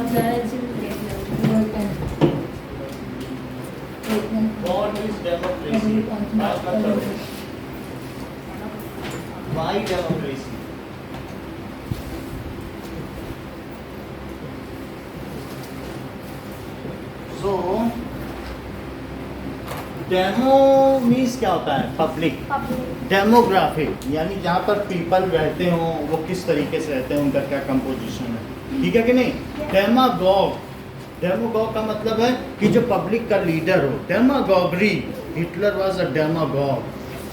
What is democracy? बात मत करो। Why democracy? So demo means क्या होता है? पब्लिक। डेमोग्राफिक यानी जहाँ पर पीपल रहते हों वो किस तरीके से रहते हैं, उनका क्या कंपोजिशन है, ठीक है कि नहीं? डेमागॉग, डेमागॉग का मतलब है कि जो पब्लिक का लीडर हो। डेमागॉगरी, Hitler was a demagogue,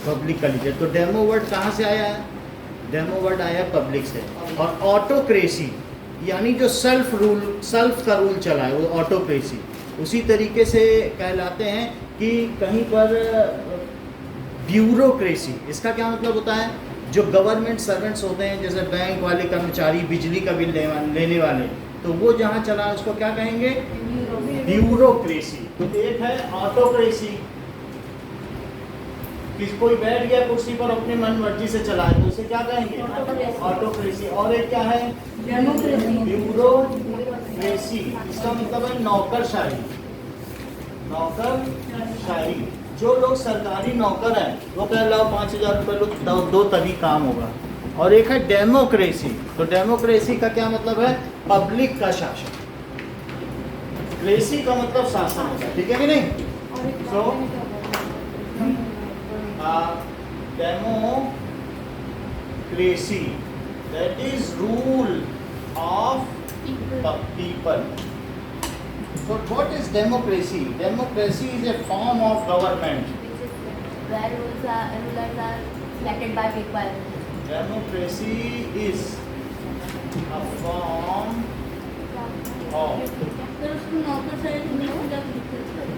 public का लीडर। तो डेमो वर्ड कहाँ से आया है? डेमो वर्ड आया है पब्लिक से। और ऑटोक्रेसी यानी जो सेल्फ रूल, सेल्फ का रूल चला है, वो ऑटोक्रेसी। उसी तरीके से कहलाते हैं कि कहीं पर ब्यूरोक्रेसी, इसका क्या मतलब होता है? जो गवर्नमेंट सर्वेंट्स होते हैं, जैसे बैंक वाले कर्मचारी, बिजली का बिल लेने वाले, तो वो जहाँ चला है उसको क्या कहेंगे? ब्यूरोक्रेसी। तो एक है ऑटोक्रेसी, किस कोई बैठ गया कुर्सी पर अपनी मन मर्जी से चला है, तो उसे क्या कहेंगे? ऑटोक्रेसी। और एक क्या है? ब्यूरोक्रेसी। इसका मतलब है नौकरशाही। नौकरशाही, जो लोग सरकारी नौकर हैं वो कह लो 5,000 रुपये दो तभी काम होगा। और एक है डेमोक्रेसी। तो डेमोक्रेसी का क्या मतलब है? पब्लिक का शासन। क्रेसी का मतलब शासन होता है, ठीक है कि नहीं? So democracy, that is rule of people. So what is democracy? Democracy is a form of government. Where rulers are elected by people. Democracy is a form of,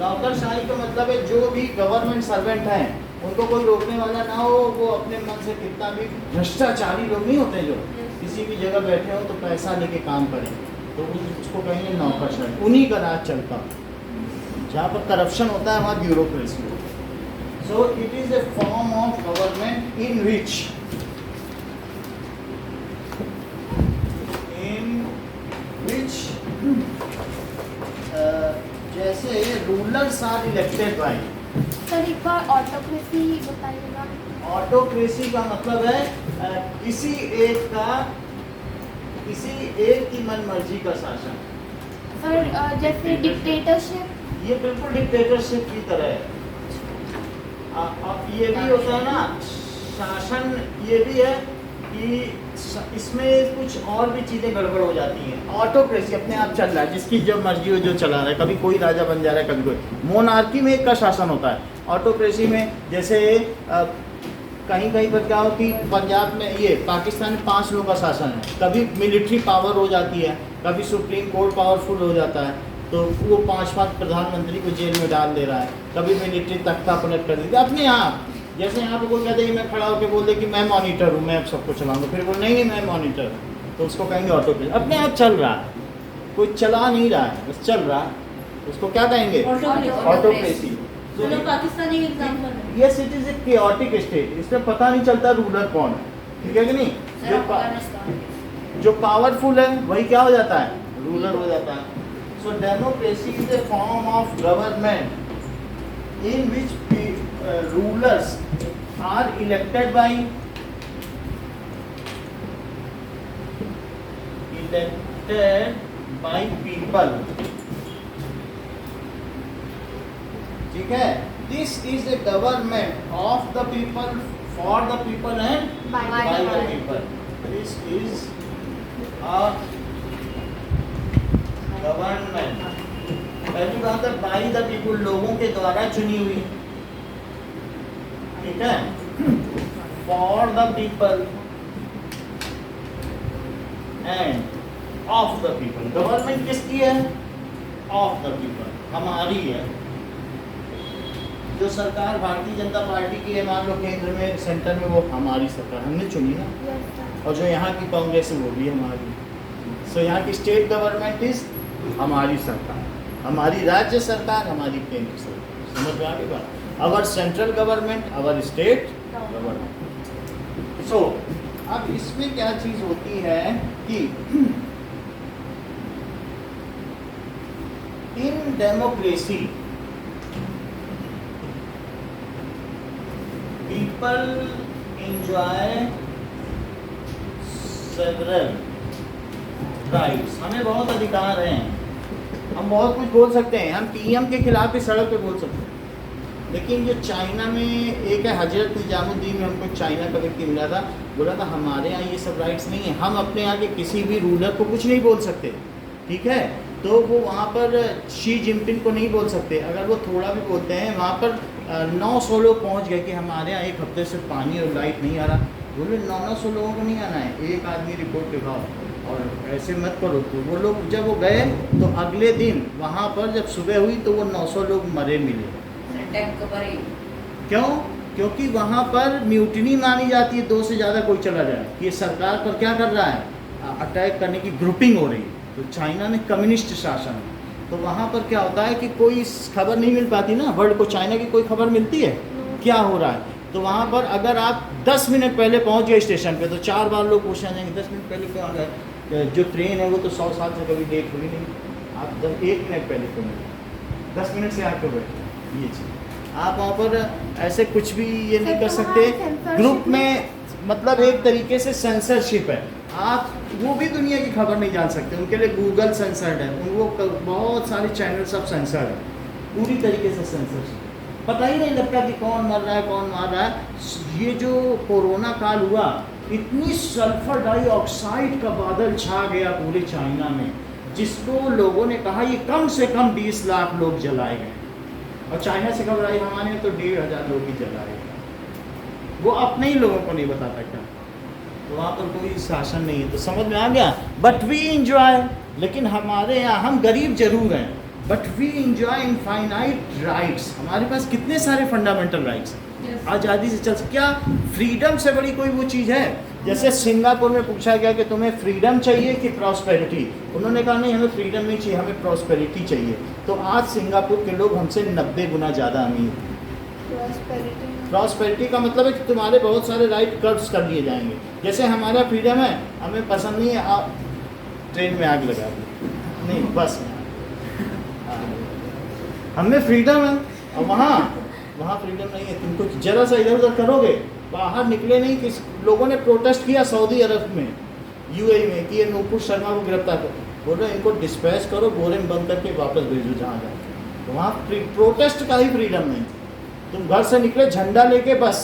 नौकरशाही का मतलब है जो भी गवर्नमेंट सर्वेंट हैं उनको कोई रोकने वाला ना हो, वो अपने मन से कितना भी भ्रष्टाचारी लोग नहीं होते जो किसी भी जगह बैठे हो तो पैसा लेके काम करें, तो उसको कहेंगे नौकरशाही। उन्हीं का राज चलता, जहाँ पर करप्शन होता है वहाँ ब्यूरोक्रेसी होता है। So it is a form of government in which जैसे rulers are elected by. Sir एक बार ऑटोक्रेसी बताइएगा। ऑटोक्रेसी का मतलब है किसी एक की मन मर्जी का शासन। सर जैसे डिक्टेटरशिप, ये बिल्कुल डिक्टेटरशिप की तरह है। अब ये भी होता है ना शासन, ये भी है कि इसमें कुछ और भी चीज़ें गड़बड़ हो जाती हैं। ऑटोक्रेसी अपने आप चल रहा है, जिसकी जब मर्जी हो जो चला रहा है, कभी कोई राजा बन जा रहा है, कभी कोई। मोनार्की में एक का शासन होता है, ऑटोक्रेसी में जैसे कहीं कहीं पर क्या हो कि पंजाब में, ये पाकिस्तान में 5 लोगों का शासन है, कभी मिलिट्री पावर हो जाती है, कभी सुप्रीम कोर्ट पावरफुल हो जाता है, तो वो 5 प्रधानमंत्री को जेल में डाल दे रहा है, कभी मिलिट्री तख्ता पलट कर देती है अपने आप। जैसे यहाँ पे कोई कहते हैं मैं खड़ा होकर बोल दे कि मैं मॉनिटर हूँ, मैं अब सबको चलाऊंगा, फिर बोल नहीं मैं मॉनिटर हूँ, तो उसको कहेंगे ऑटोक्रेसी। अपने आप चल रहा है, कोई चला नहीं रहा है, बस चल रहा है, उसको क्या कहेंगे? ऑटोक्रेसी। पाकिस्तानी एग्जांपल है। Yes, it is A chaotic state, इसमें पता नहीं चलता रूलर कौन है, ठीक है कि नहीं? जो पावरफुल है वही क्या हो जाता है? रूलर हो जाता है। So democracy is a form of government in which rulers are elected by people, ठीक है? This is a government of the people, for the people and by the people. This is a government, पहली बात है by the people, लोगों के द्वारा चुनी हुई, ठीक है? For the people and of the people. Government किसकी है? Of the people, हमारी है। जो सरकार भारतीय जनता पार्टी की है, मान लो केंद्र में, सेंटर में, वो हमारी सरकार, हमने चुनी ना। और जो यहाँ की कांग्रेस है वो भी हमारी। सो यहाँ की स्टेट गवर्नमेंट इज हमारी सरकार, हमारी राज्य सरकार, हमारी केंद्र सरकार। समझ में आ गई बात? Our central government, our state government. So अब इसमें क्या चीज़ होती है कि in democracy people enjoy several rights. हमें बहुत अधिकार हैं, हम बहुत कुछ बोल सकते हैं, हम पीएम के खिलाफ भी सड़क पे बोल सकते हैं। लेकिन जो चाइना में एक है हजरत निजामुद्दीन में, हमको चाइना का व्यक्ति मिला था, बोला था हमारे यहाँ ये सब राइट्स नहीं है, हम अपने यहाँ के किसी भी रूलर को कुछ नहीं बोल सकते, ठीक है। तो वो वहाँ पर शी जिनपिंग को नहीं बोल सकते, अगर वो थोड़ा भी बोलते हैं वहाँ पर 900 लोग पहुँच गए कि हमारे यहाँ एक हफ्ते से पानी और लाइट नहीं आ रहा। बोले 900 लोगों को नहीं आना है, एक आदमी रिपोर्ट लिखाओ और ऐसे मत करो। तो वो लोग जब वो गए तो अगले दिन वहाँ पर जब सुबह हुई तो वो 900 लोग मरे मिले। क्यों? क्योंकि वहाँ पर म्यूटिनी मानी जाती है, 2 से ज़्यादा कोई चला जाए कि ये सरकार पर क्या कर रहा है, अटैक करने की ग्रुपिंग हो रही है। तो चाइना में कम्युनिस्ट शासन है, तो वहाँ पर क्या होता है कि कोई खबर नहीं मिल पाती ना, वर्ल्ड को चाइना की कोई खबर मिलती है क्या हो रहा है। तो वहाँ पर अगर आप 10 मिनट पहले पहुँच गए स्टेशन पे तो 4 बार लोग पूछना जाएंगे 10 मिनट पहले क्यों आ गए, जो ट्रेन है वो तो 100 साल से कभी लेट हुई नहीं, आप जब 1 मिनट पहले क्यों मिले, 10 मिनट से आप क्यों बैठे। ये चीज़ आप वहाँ पर ऐसे कुछ भी ये नहीं कर सकते। ग्रुप में मतलब एक तरीके से सेंसरशिप है, आप वो भी दुनिया की खबर नहीं जान सकते, उनके लिए गूगल सेंसर्ड है, उनको बहुत सारे चैनल सब सेंसर्ड है, पूरी तरीके से सेंसरशिप, पता ही नहीं लगता कि कौन मर रहा है कौन मार रहा है। ये जो कोरोना काल हुआ, इतनी सल्फर डाइऑक्साइड का बादल छा गया पूरे चाइना में, जिसको लोगों ने कहा ये कम से कम 20 लाख लोग जलाए गए, और चाइना से खबर आई हमारे में तो 1500 लोग ही जलाए गए। वो अपने ही लोगों को नहीं बताता क्या, तो वहाँ पर कोई शासन नहीं है। तो समझ में आ गया। बट वी इंजॉय, लेकिन हमारे यहाँ हम गरीब जरूर हैं, but we enjoy infinite rights. हमारे पास कितने सारे फंडामेंटल राइट्स हैं, आज़ादी से चल सकते। क्या फ्रीडम से बड़ी कोई वो चीज़ है? जैसे सिंगापुर में पूछा गया कि तुम्हें फ्रीडम चाहिए कि प्रॉस्पेरिटी, उन्होंने कहा नहीं हमें फ्रीडम नहीं चाहिए, हमें प्रॉस्पेरिटी चाहिए। तो आज सिंगापुर के लोग हमसे 90 गुना ज़्यादा अमीर। प्रॉस्पेरिटी का मतलब है कि तुम्हारे बहुत सारे राइट कर्व्स कर लिए जाएंगे। जैसे हमारा फ्रीडम है, हमें पसंद नहीं है आप ट्रेन में आग लगा दो, नहीं बस में हमें फ्रीडम है, और वहाँ फ्रीडम नहीं है। तुमको जरा सा इधर उधर करोगे, बाहर निकले नहीं। किस लोगों ने प्रोटेस्ट किया सऊदी अरब में, यूएई में, कि ये नूपुर शर्मा को गिरफ्तार करो, बोलो इनको डिस्पैच करो, बोरे में बंद करके वापस भेजो जहाँ जाए। तो वहाँ प्रोटेस्ट का ही फ्रीडम नहीं। तुम घर से निकले झंडा लेके बस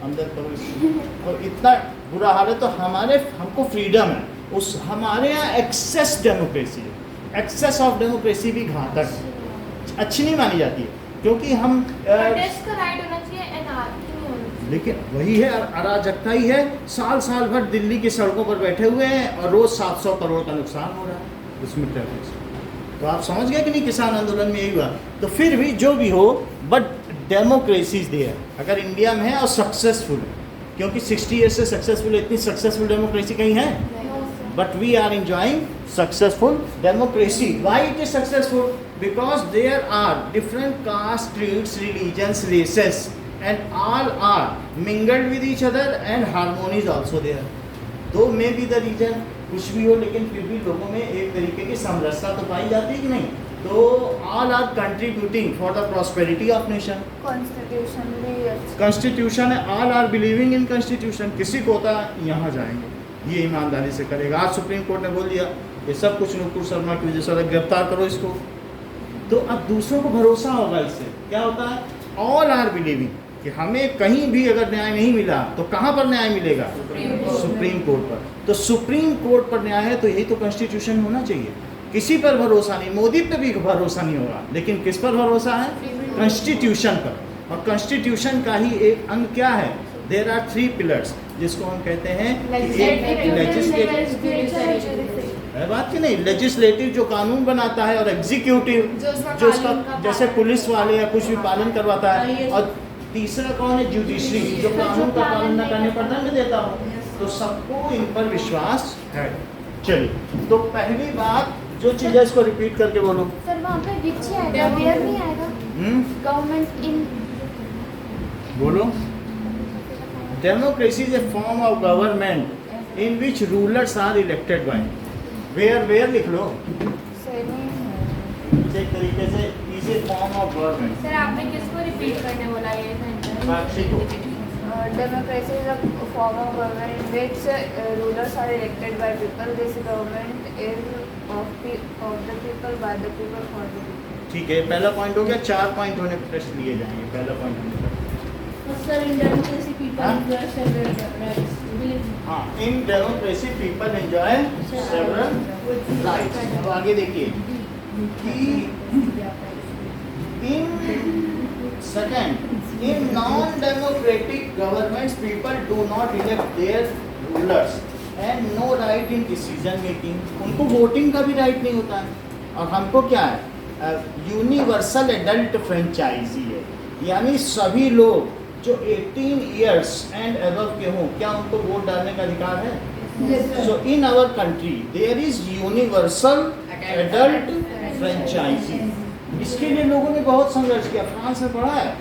अंदर करो, और इतना बुरा हाल है। तो हमको फ्रीडम है, उस हमारे यहाँ एक्सेस डेमोक्रेसी है। एक्सेस ऑफ डेमोक्रेसी भी घातक है, अच्छी नहीं मानी जाती है, क्योंकि हम प्रोटेस्ट का राइट होना चाहिए, एनार्की नहीं होनी चाहिए। लेकिन वही है, अराजकता ही है। साल भर दिल्ली की सड़कों पर बैठे हुए हैं और रोज 700 करोड़ का नुकसान हो रहा है उसमें ट्रैफिक से। तो आप समझ गए कि नहीं, किसान आंदोलन में यही हुआ। तो फिर भी जो भी हो, बट डेमोक्रेसी इज देयर, अगर इंडिया में है और सक्सेसफुल है, क्योंकि 60 ईयर्स से सक्सेसफुल, इतनी सक्सेसफुल डेमोक्रेसी कहीं है। But we are enjoying successful democracy. Why it is successful? Because there are different castes, creeds, religions, races, and all are mingled with each other, and harmony is also there. Though may be the region कुछ भी हो, लेकिन फिर भी लोगों में एक तरीके की समरसता तो पाई जाती है कि नहीं। तो all are contributing for the prosperity of nation. Constitution भी कॉन्स्टिट्यूशन है, all are believing in constitution. किसी को होता यहाँ जाएंगे, ये ईमानदारी से करेगा। आज सुप्रीम कोर्ट ने बोल दिया ये सब कुछ नुपुर शर्मा की वजह से, गिरफ्तार करो इसको। तो अब दूसरों को भरोसा होगा, इससे क्या होता है, ऑल आर बिलीविंग कि हमें कहीं भी अगर न्याय नहीं मिला तो कहाँ पर न्याय मिलेगा, सुप्रीम कोर्ट पर। तो सुप्रीम कोर्ट पर न्याय है, तो यही तो कॉन्स्टिट्यूशन होना चाहिए। किसी पर भरोसा नहीं, मोदी पे भी भरोसा नहीं होगा, लेकिन किस पर भरोसा है, कॉन्स्टिट्यूशन पर। और कॉन्स्टिट्यूशन का ही एक अंग क्या है, देयर आर 3 पिलर्स, जिसको हम कहते हैं है बात की नहीं, लेजिस्लेटिव जो कानून बनाता है, और एग्जीक्यूटिव जो उसका जैसे पुलिस वाले या कुछ भी पालन करवाता है, और तीसरा कौन है, जुडिशरी जो कानून का पालन न करने पर दंड देता हो। तो सबको इन पर विश्वास है। चलिए, तो पहली बात जो चीज़ है इसको रिपीट करके बोलो। सर वहाँ पे रिच आएगा, वेयर नहीं आएगा, गवर्नमेंट इन बोलो। Democracy is a form of government in which rulers are elected by. Where लिख लो। एग्जैक्ट तरीके से is a form of government. Sir आपने किसको रिपीट करने बोला ये सेंटेंस? साक्षी को। Democracy is a form of government in which rulers are elected by people. This government is of the people, by the people, for the people. ठीक है, पहला point हो गया। 4 पॉइंट होने टेस्ट लिए जाएंगे। पहला पॉइंट होने का सर इन डेमोक्रेसी पीपल हाँ? Enjoy several rights. हाँ, in democracy people enjoy several rights. अब आगे देखिए कि in second, in non democratic governments people do not elect their rulers and no right in decision making. उनको voting का भी right नहीं होता है। और हमको क्या है, यूनिवर्सल एडल्ट फ्रेंचाइजी है, यानी सभी लोग जो 18 इयर्स एंड अबव के हों, क्या उनको वोट डालने का अधिकार है? So in our country there is universal adult franchise. इसके लिए लोगों ने बहुत संघर्ष किया। फ्रांस में पढ़ा है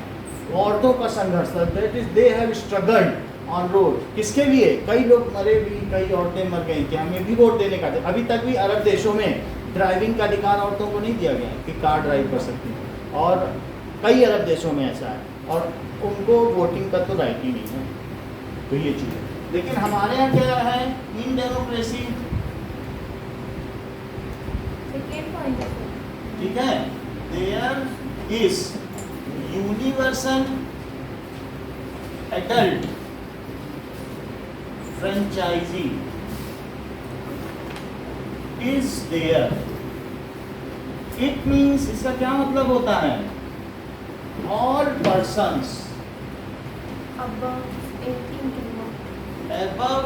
औरतों का संघर्ष, that is they have struggled on road. किसके लिए? कई लोग मरे भी, कई औरतें मर गई कि हमें भी वोट देने का। अभी तक भी अरब देशों में ड्राइविंग का अधिकार औरतों को नहीं दिया गया कि कार ड्राइव कर सकती हैं, और कई अरब देशों में ऐसा है, और उनको वोटिंग का तो राइट ही नहीं है। तो ये चीज़ है। लेकिन हमारे यहाँ क्या है, इन डेमोक्रेसी, सेकंड पॉइंट ठीक है, there is universal adult franchise is there. It means, इसका क्या मतलब होता है, ऑल पर्सन्स above 18 के लोग above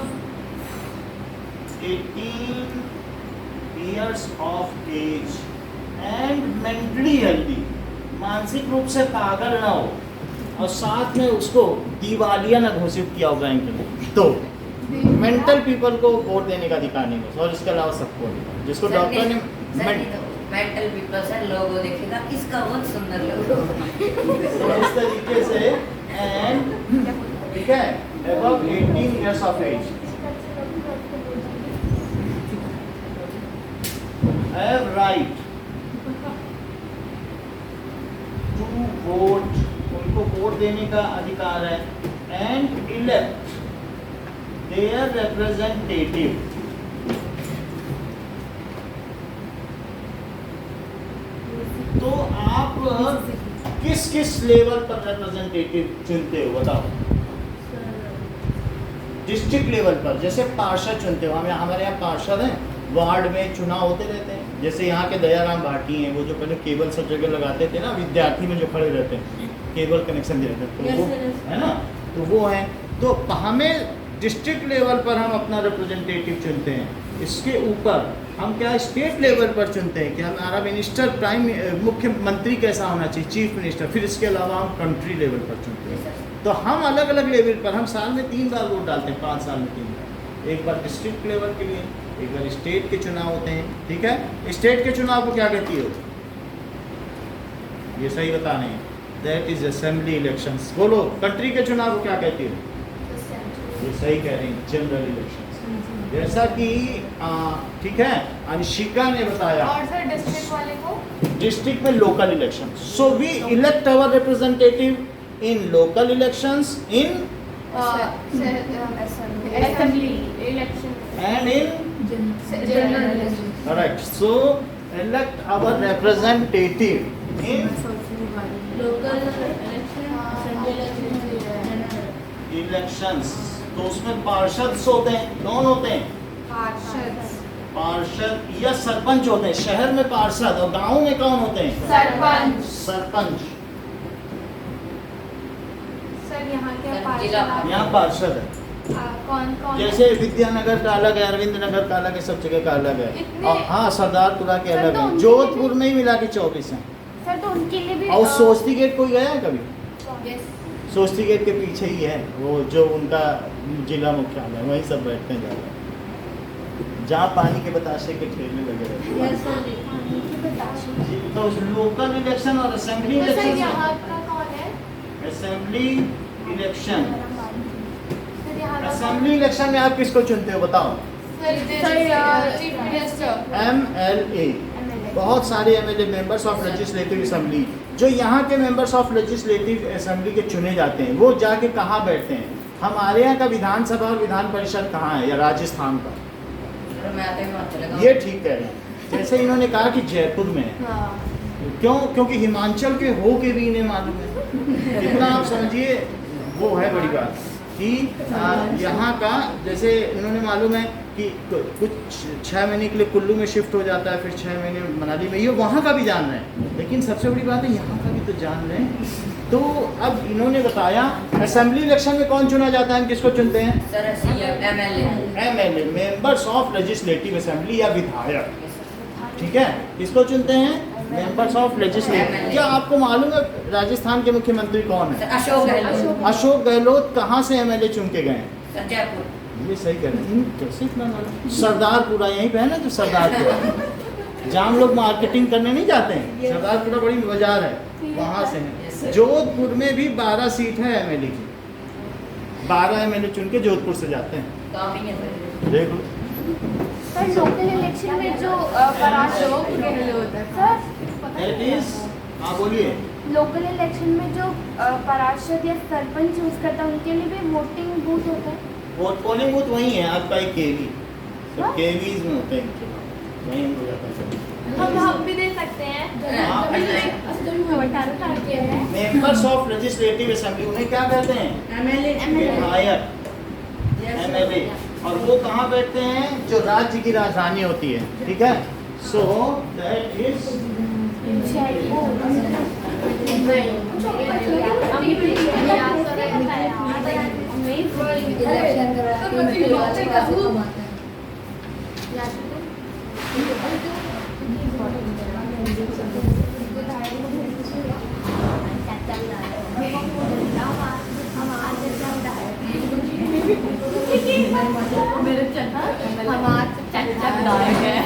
18 years of age and mentally healthy, मानसिक रूप से पागल ना हो, और साथ में उसको दिवालिया ना घोषित किया हो बैंक ने, तो मेंटल पीपल को वोट देने का अधिकार नहीं है। और इसके अलावा सबको, जिसको डॉक्टर ने मेंटल पीपल सर लोगो देखेगा इसका बहुत सुंदर लोगो। तो इस तरीके से, एंड ठीक है, above 18 years of age have right to vote, उनको वोट देने का अधिकार है, and elect their representative, तो आप किस किस लेवल पर रिप्रेजेंटेटिव चुनते हो बताओ? डिस्ट्रिक्ट लेवल पर, जैसे पार्षद चुनते हो, हमारे यहाँ पार्षद हैं, वार्ड में चुनाव होते रहते हैं। जैसे यहाँ के दयाराम भाटी हैं, वो जो पहले केबल सब जगह लगाते थे ना, विद्यार्थी में जो खड़े रहते हैं, केबल कनेक्शन दे रहते हैं, तो वो है ना, तो वो हैं। तो हमें डिस्ट्रिक्ट लेवल पर हम अपना रिप्रेजेंटेटिव चुनते हैं। इसके ऊपर हम क्या स्टेट लेवल पर चुनते हैं कि हमारा मिनिस्टर, मुख्यमंत्री कैसा होना चाहिए, चीफ मिनिस्टर। फिर इसके अलावा हम कंट्री लेवल पर चुनते हैं। तो हम अलग अलग लेवल पर, हम साल में 3 बार वोट डालते हैं, 5 साल में 3 बार। एक बार डिस्ट्रिक्ट लेवल के लिए, एक बार स्टेट के चुनाव होते हैं। ठीक है, स्टेट के चुनाव को क्या कहती हो? ये सही बता रहे हैं, दैट इज असेंबली इलेक्शंस। बोलो, कंट्री के चुनाव को क्या कहती हो? ये सही कह रहे हैं, जनरल इलेक्शंस। जैसा कि ठीक है, अंशिका ने बताया। और सर डिस्ट्रिक्ट वाले को? डिस्ट्रिक्ट में local election. So we elect our representative in local elections, in assembly election and in general election. correct. So elect our representative in local election, assembly election, general elections. तो उसमें पार्षद होते हैं, कौन होते हैं? पार्षद या सरपंच होते हैं। शहर में पार्षद और गांव में कौन होते हैं? सरपंच। सरपंच। सर यहाँ क्या सर, पार्षद जिला- आप- यहाँ पार्षद है। कौन कौन जैसे विद्यानगर का अलग है, अरविंद नगर का अलग है, सब जगह का अलग है। इतने- और हाँ, सरदारपुरा के सर, अलग तो है। उनके जोधपुर में ही मिला के 24 हैं। सर तो उनके लिए भी और सोस्ती गेट कोई गया है कभी? Yes. सोस्ती गेट के पीछे ही है वो, जो उनका जिला मुख्यालय है, वहीं सब बैठते हैं ज़्यादा, जहाँ पानी के बताशे के ठेले लगे रहते हैं। Yes, sir. उनकी बताइए। तो लोकल इलेक्शन और असेंबली तो सर इलेक्शन, यहाँ का कौन है? असेंबली इलेक्शन, सर यहाँ का असेंबली इलेक्शन में आप किसको चुनते हो बताओ? Sir chief minister. MLA, बहुत सारे MLA members of legislative assembly, जो यहाँ के मेंबर्स ऑफ लेजिस्लेटिव असेंबली के चुने जाते हैं, वो जाके कहाँ बैठते हैं? हमारे यहाँ का विधानसभा और विधान परिषद कहाँ है, या राजस्थान का? चलो मैं आते ही वहाँ चले जाऊँ। ये ठीक कह रहे हैं। जैसे इन्होंने कहा कि जयपुर में है, क्यों? क्योंकि हिमाचल के हो के भी इन्हें मालूम है। इतना आप समझिए, वो है बड़ी बात कि यहाँ का, जैसे इन्होंने मालूम है कि कुछ 6 महीने के लिए कुल्लू में शिफ्ट हो जाता है, फिर 6 महीने मनाली में, ये वहाँ का भी जान रहे हैं। लेकिन सबसे बड़ी बात है यहाँ का भी तो जान रहे हैं। तो अब इन्होंने बताया असेंबली इलेक्शन में कौन चुना जाता है, हम किसको चुनते हैं? Sir MLA, members of legislative assembly या विधायक। ठीक है, किसको चुनते हैं? Members of legislative. क्या आपको मालूम है राजस्थान के मुख्यमंत्री कौन है? अशोक गहलोत कहाँ से एमएलए चुन के गए? जयपुर। ये सही कह रहे हैं। कैसे इतना मालूम? सरदारपुरा यहीं पे है ना, जो सरदारपुरा जहाँ हम लोग मार्केटिंग करने नहीं जाते हैं, सरदारपुरा बड़ी बाजार है, वहाँ से है। जोधपुर में भी 12 सीट है एमएलए की, 12 एमएलए चुन के जोधपुर से जाते हैं। काफी है देख लो। सर लोकल इलेक्शन में जो हाँ बोलिए। लोकल इलेक्शन में जो पार्षद या सरपंच चूज करता है उनके लिए भी वोटिंग बूथ होता है? वोट पोलिंग बूथ वही है आपका, एक केवी, सब केवीज में होते हैं, वहीं हो जाता है। हम भी दे सकते हैं। मेंबर्स ऑफ लेजिस्लेटिव असेंबली, उन्हें क्या कहते हैं? विधायक, एमएलए। और वो कहाँ बैठते हैं? जो राज्य की राजधानी होती है। ठीक है, सो दैट इज मेरे हमारा चचा विधायक है।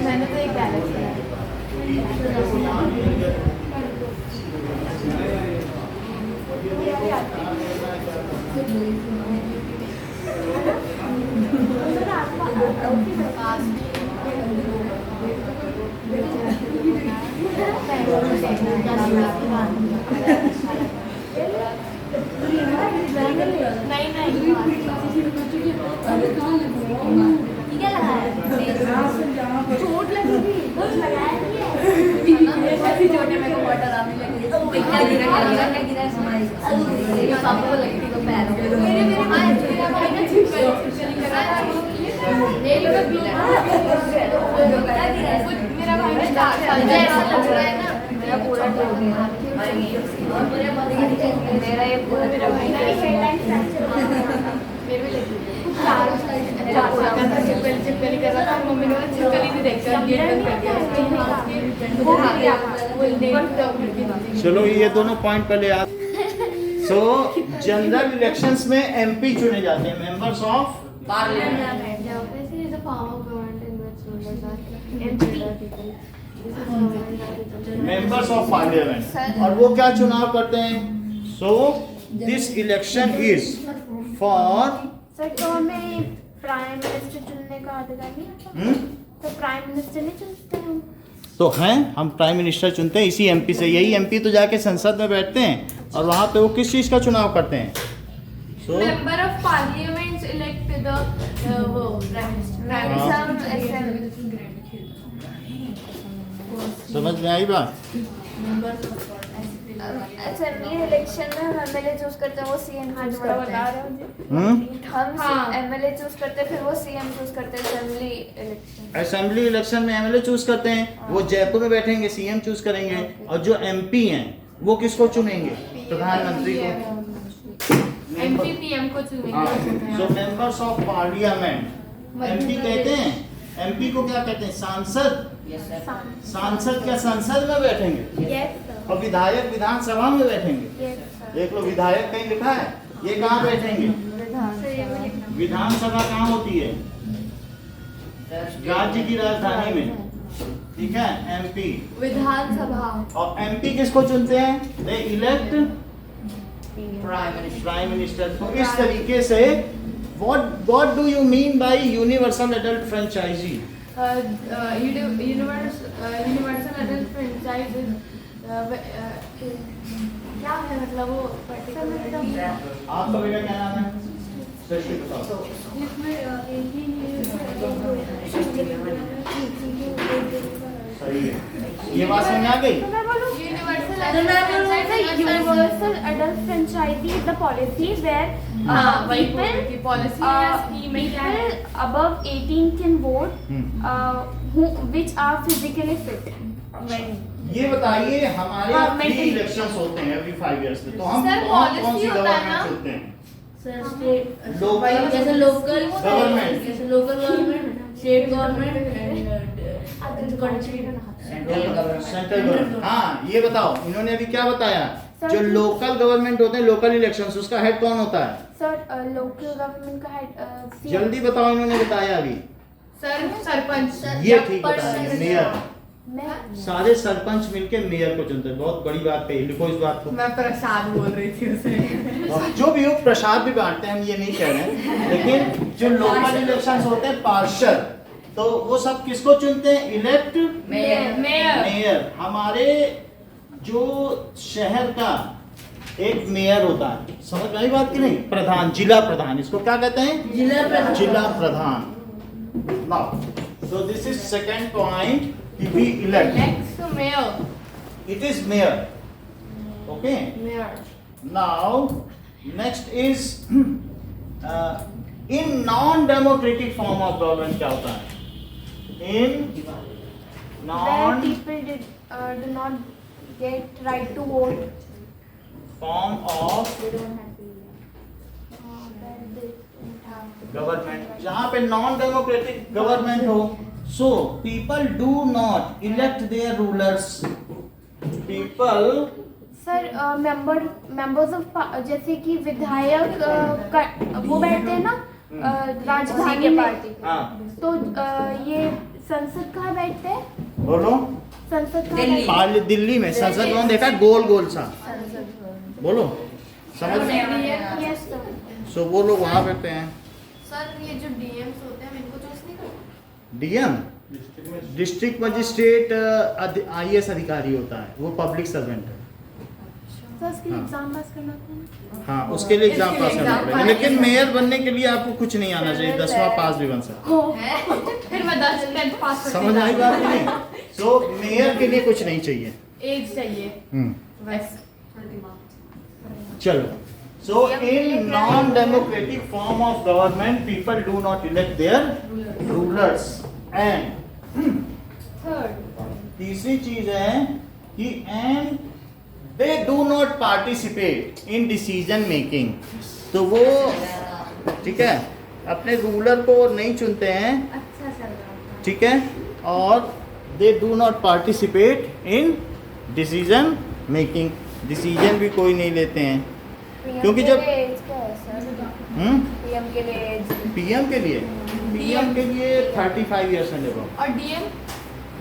मैंने तो एक डायरेक्ट चोट लगेगी, लगाया नहीं है। छोटे मेरे को वाटर आने लगी, सबको लगेगी तो पैरों पे। मेरे भाई ना छिपकली कर रहा है, ये लोग मेरा भाई ना 4 साल का ऐसा लग रहा है ना, मेरा पूरा टूट गया। मेरा ये पूरा, मेरा भाई ना मेरे भी लगी 4 साल का छिपकली कर रहा था। मम्मी ने छिपकली भी देखकर चलो ये दोनों पॉइंट पहले याद। सो जनरल इलेक्शंस में एमपी चुने जाते हैं, members of parliament. Members of parliament. और वो क्या चुनाव करते हैं? So this election is for. Sir तो हमें प्राइम मिनिस्टर चुनने का अधिकार नहीं है? तो प्राइम मिनिस्टर नहीं चुनते हम? तो हैं, हम प्राइम मिनिस्टर चुनते हैं इसी एमपी से। यही एमपी तो जाके संसद में बैठते हैं और वहाँ पे वो किस चीज़ का चुनाव करते हैं? So member of parliament elect the वो प्राइम मिनिस्टर। समझ में आई बात? असेंबली इलेक्शन में हम एमएलए चूज करते हैं, वो सीएम चूज करते हैं। हम एमएलए चूज करते हैं, फिर वो सीएम चूज करते हैं। असेंबली इलेक्शन, असेंबली इलेक्शन में एमएलए चूज करते हैं, वो जयपुर में बैठेंगे, सीएम चूज करेंगे। और जो एमपी हैं वो किसको चुनेंगे? प्रधानमंत्री को। एमपी पीएम को चुनेंगे। So members of parliament MP कहते हैं। एमपी को क्या कहते हैं? सांसद। सांसद क्या संसद में बैठेंगे? और विधायक विधानसभा में बैठेंगे। देख लो, विधायक कहीं लिखा है? ये कहाँ बैठेंगे? विधानसभा कहाँ होती है? राज्य की राजधानी में। ठीक है, एमपी विधानसभा। और एमपी किसको चुनते हैं? They elect prime minister. Prime minister. तो इस तरीके से what do you mean by universal adult franchisee? Universal adult franchise क्या है मतलब वो पर्टिकुलर आपका बेटा क्या नाम है? सृष्टि बताओ। सही है, ये बात समझ आ गई? Universal adult franchisee is the policy where people above 18 can vote, which are physically fit. ये बताइए, हमारे हाँ, यहाँ mentally. इलेक्शंस होते हैं एवरी 5 years में, तो हम Sir, कौन policy कौन सी होता है गवर्नमेंट ना? चुनते हैं? लोकल जैसे लोकल गवर्नमेंट, जैसे local government, state government and country central government. हाँ, ये बताओ, इन्होंने अभी क्या बताया? Sir, जो लोकल गवर्नमेंट होते हैं, लोकल इलेक्शंस, उसका हेड कौन होता है? सर लोकल गवर्नमेंट का हेड जल्दी बताओ, इन्होंने बताया अभी। सरपंच ये ठीक बताया, मेयर। मैं सारे सरपंच मिलके मेयर को चुनते हैं। बहुत बड़ी बात कही, लिखो इस बात को। मैं प्रसाद बोल रही थी उसे और जो भी हो, प्रसाद भी बांटते हैं, हम ये नहीं कह रहे हैं, लेकिन जो लोकल इलेक्शंस होते हैं, पार्षद, तो वो सब किसको चुनते हैं? Elect mayor. हमारे जो शहर का एक मेयर होता है, समझ में आई बात की नहीं? प्रधान, जिला प्रधान, इसको क्या कहते हैं? जिला प्रधान। Now so this is second point, कि we elect. Mayor It is mayor. Okay. Now, next is in non-democratic form of government क्या होता है? In where non people do not get right to vote. form of They don't have to. Where they don't have. government, जहाँ पे non-democratic government हो, so people do not elect their rulers. People sir members of जैसे कि विधायक वो बैठते हैं ना राजधानी में, हाँ, तो ये संसद कहाँ बैठते हैं? बोलो। संसद कहाँ दिल्ली। बैठते हैं? दिल्ली में संसद भवन देखा, गोल गोल सा, बोलो, समझ? Yes, sir. सो वो लोग वहाँ बैठते हैं। सर ये जो डीएम्स होते हैं इनको चूज नहीं करते? डीएम डिस्ट्रिक्ट मजिस्ट्रेट IAS अधिकारी होता है, वो पब्लिक सर्वेंट है। सर उसके लिए हाँ। एग्जाम पास करना था। हाँ, उसके लिए एग्जाम इसके पास लिए करना exam पड़ेगा, पास। लेकिन मेयर बनने के लिए आपको कुछ नहीं आना चाहिए, 10वां पास भी बन सकते फिर मैं 10th पास हैं। समझ आई बात की नहीं? सो मेयर के लिए कुछ नहीं चाहिए। एज चाहिए बस चलो, so in non democratic form of government people do not elect their rulers. And तीसरी चीज है कि and they do not participate in decision making. तो वो, ठीक है, अपने रूलर को नहीं चुनते हैं, अच्छा चल रहा था। ठीक है, और दे do not participate in decision making. Decision भी कोई नहीं लेते हैं, क्योंकि जब एज क्या है सर? पीएम के लिए एज पीएम के लिए 35 ईयर्स एंड अबव। और डीएम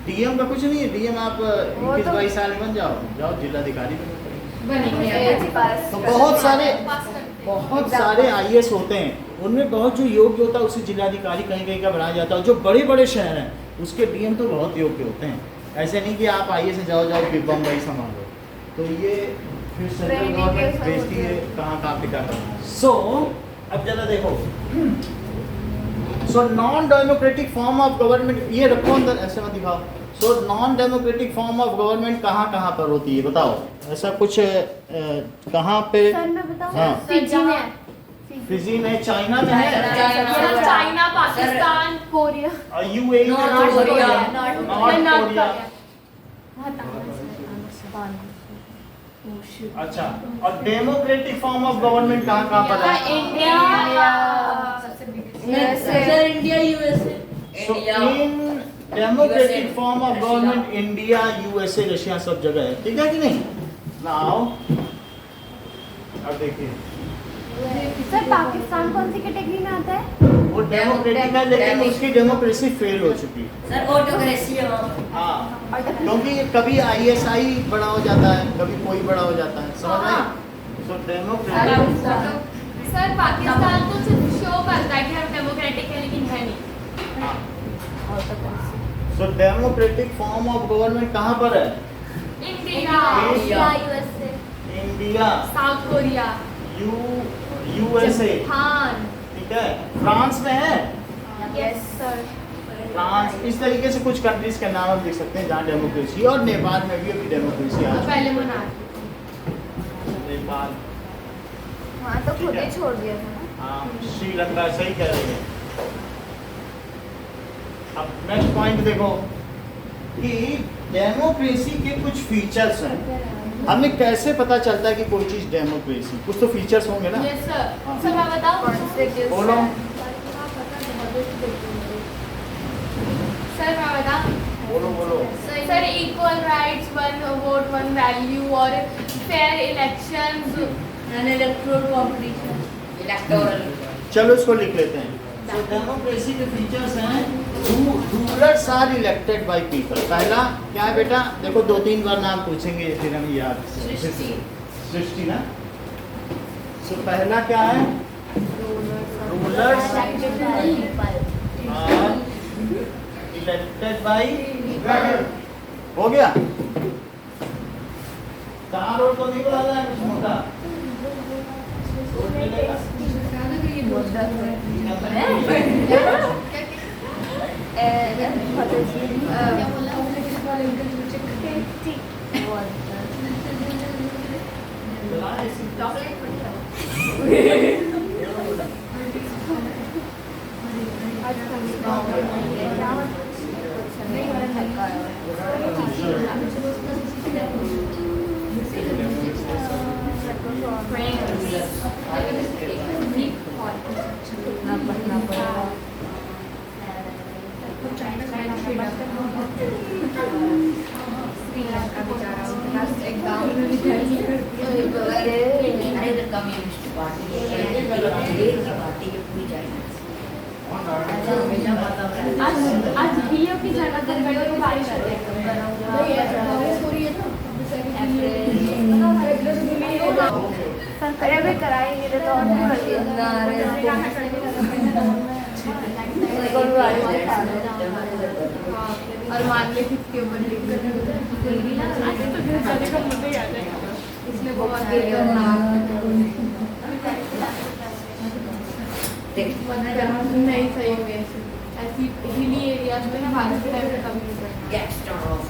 डीएम का कुछ नहीं है, डीएम आप 21-22 साल में बन जाओ जिलाधिकारी बनो। बनेंगे तो बहुत सारे IAS होते हैं, उनमें बहुत जो योग्य होता है उसे जिलाधिकारी कहीं कहीं का बनाया जाता है। जो बड़े बड़े शहर हैं उसके डीएम तो बहुत योग्य होते हैं। ऐसे नहीं कि आप IAS से जाओ बम्बई संभालो, तो ये फिर सेंट्रल गवर्नमेंट भेजती है कहाँ पे क्या करना। सो अब जरा देखो, so non democratic form of government, ये रखो अंदर, ऐसे मत दिखाओ। So non democratic form of government कहाँ पर होती है बताओ? ऐसा कुछ कहाँ पे? सर मैं बताऊँ, हाँ। फिजी में है। फिजी में, चाइना में है, चाइना, पाकिस्तान, कोरिया, UAE में, नॉर्थ नॉर्थ कोरिया। कोरिया। अच्छा, और डेमोक्रेटिक फॉर्म ऑफ गवर्नमेंट कहाँ पर है? India, India USA So in democratic form of government, India, USA, Russia सब जगह है, ठीक है कि नहीं? Now, अब देखिए, सर पाकिस्तान कौन सी कैटेगरी में आता है? वो डेमोक्रेटिक है, लेकिन उसकी डेमोक्रेसी फेल हो चुकी है। सर ऑटोक्रेसी है वहाँ पे। हाँ, क्योंकि कभी ISI बड़ा हो जाता है, कभी कोई बड़ा हो जाता है, समझ रहे हैं? So democratic, सर पाकिस्तान तो सिर्फ शो शो करता है कि हम डेमोक्रेटिक है लेकिन है नहीं। सो डेमोक्रेटिक फॉर्म ऑफ गवर्नमेंट कहाँ पर है? India, USA, India, south Korea, USA, Japan, ठीक है, फ्रांस में है। yes sir, फ्रांस, इस तरीके से कुछ कंट्रीज के नाम हम लिख सकते हैं जहाँ डेमोक्रेसी, और नेपाल में भी अभी डेमोक्रेसी आ और चुकी पहले है। मोनार्की। नेपाल, हाँ तो खुद ही छोड़ दिया था ना। हाँ, श्रीलंका, सही कह रही है। अब नेक्स्ट पॉइंट देखो कि डेमोक्रेसी के कुछ फीचर्स हैं। हमें कैसे पता चलता है कि कोई चीज डेमोक्रेसी, कुछ तो फीचर्स होंगे ना। Yes sir. हाँ। सर मैं बताऊं? बोलो। सर मैं बताऊं? बोलो। Sir equal rights, one vote one value और फेयर इलेक्शंस। इलेक्टोरल चलो इसको लिख लेते हैं। तो डेमोक्रेसी के फीचर्स हैं, rulers are elected by people. पहला क्या है बेटा? देखो 2-3 बार नाम पूछेंगे फिर हम याद। सृष्टि ना। तो पहला क्या है? रूलर्स आर इलेक्टेड बाय, हो गया। 4 और तो नहीं बोला है कुछ मोटा। अरे इधर कम्युनिस्ट पार्टी की पूरी जाएगी। आज बीओ की जगह पर गड़बड़ को बारिश हो रही अरे अभी कराएंगे तो और भी कर दिया। और मान ले किसके ऊपर लिख कर आज तो घर जाने का मुद्दा ही आ जाएगा, इसलिए वो आगे नहीं सही में ऐसी हिली एरियाज में ना बारिश के टाइम पे कभी नहीं पड़ता। गैंगस्टर ऑफ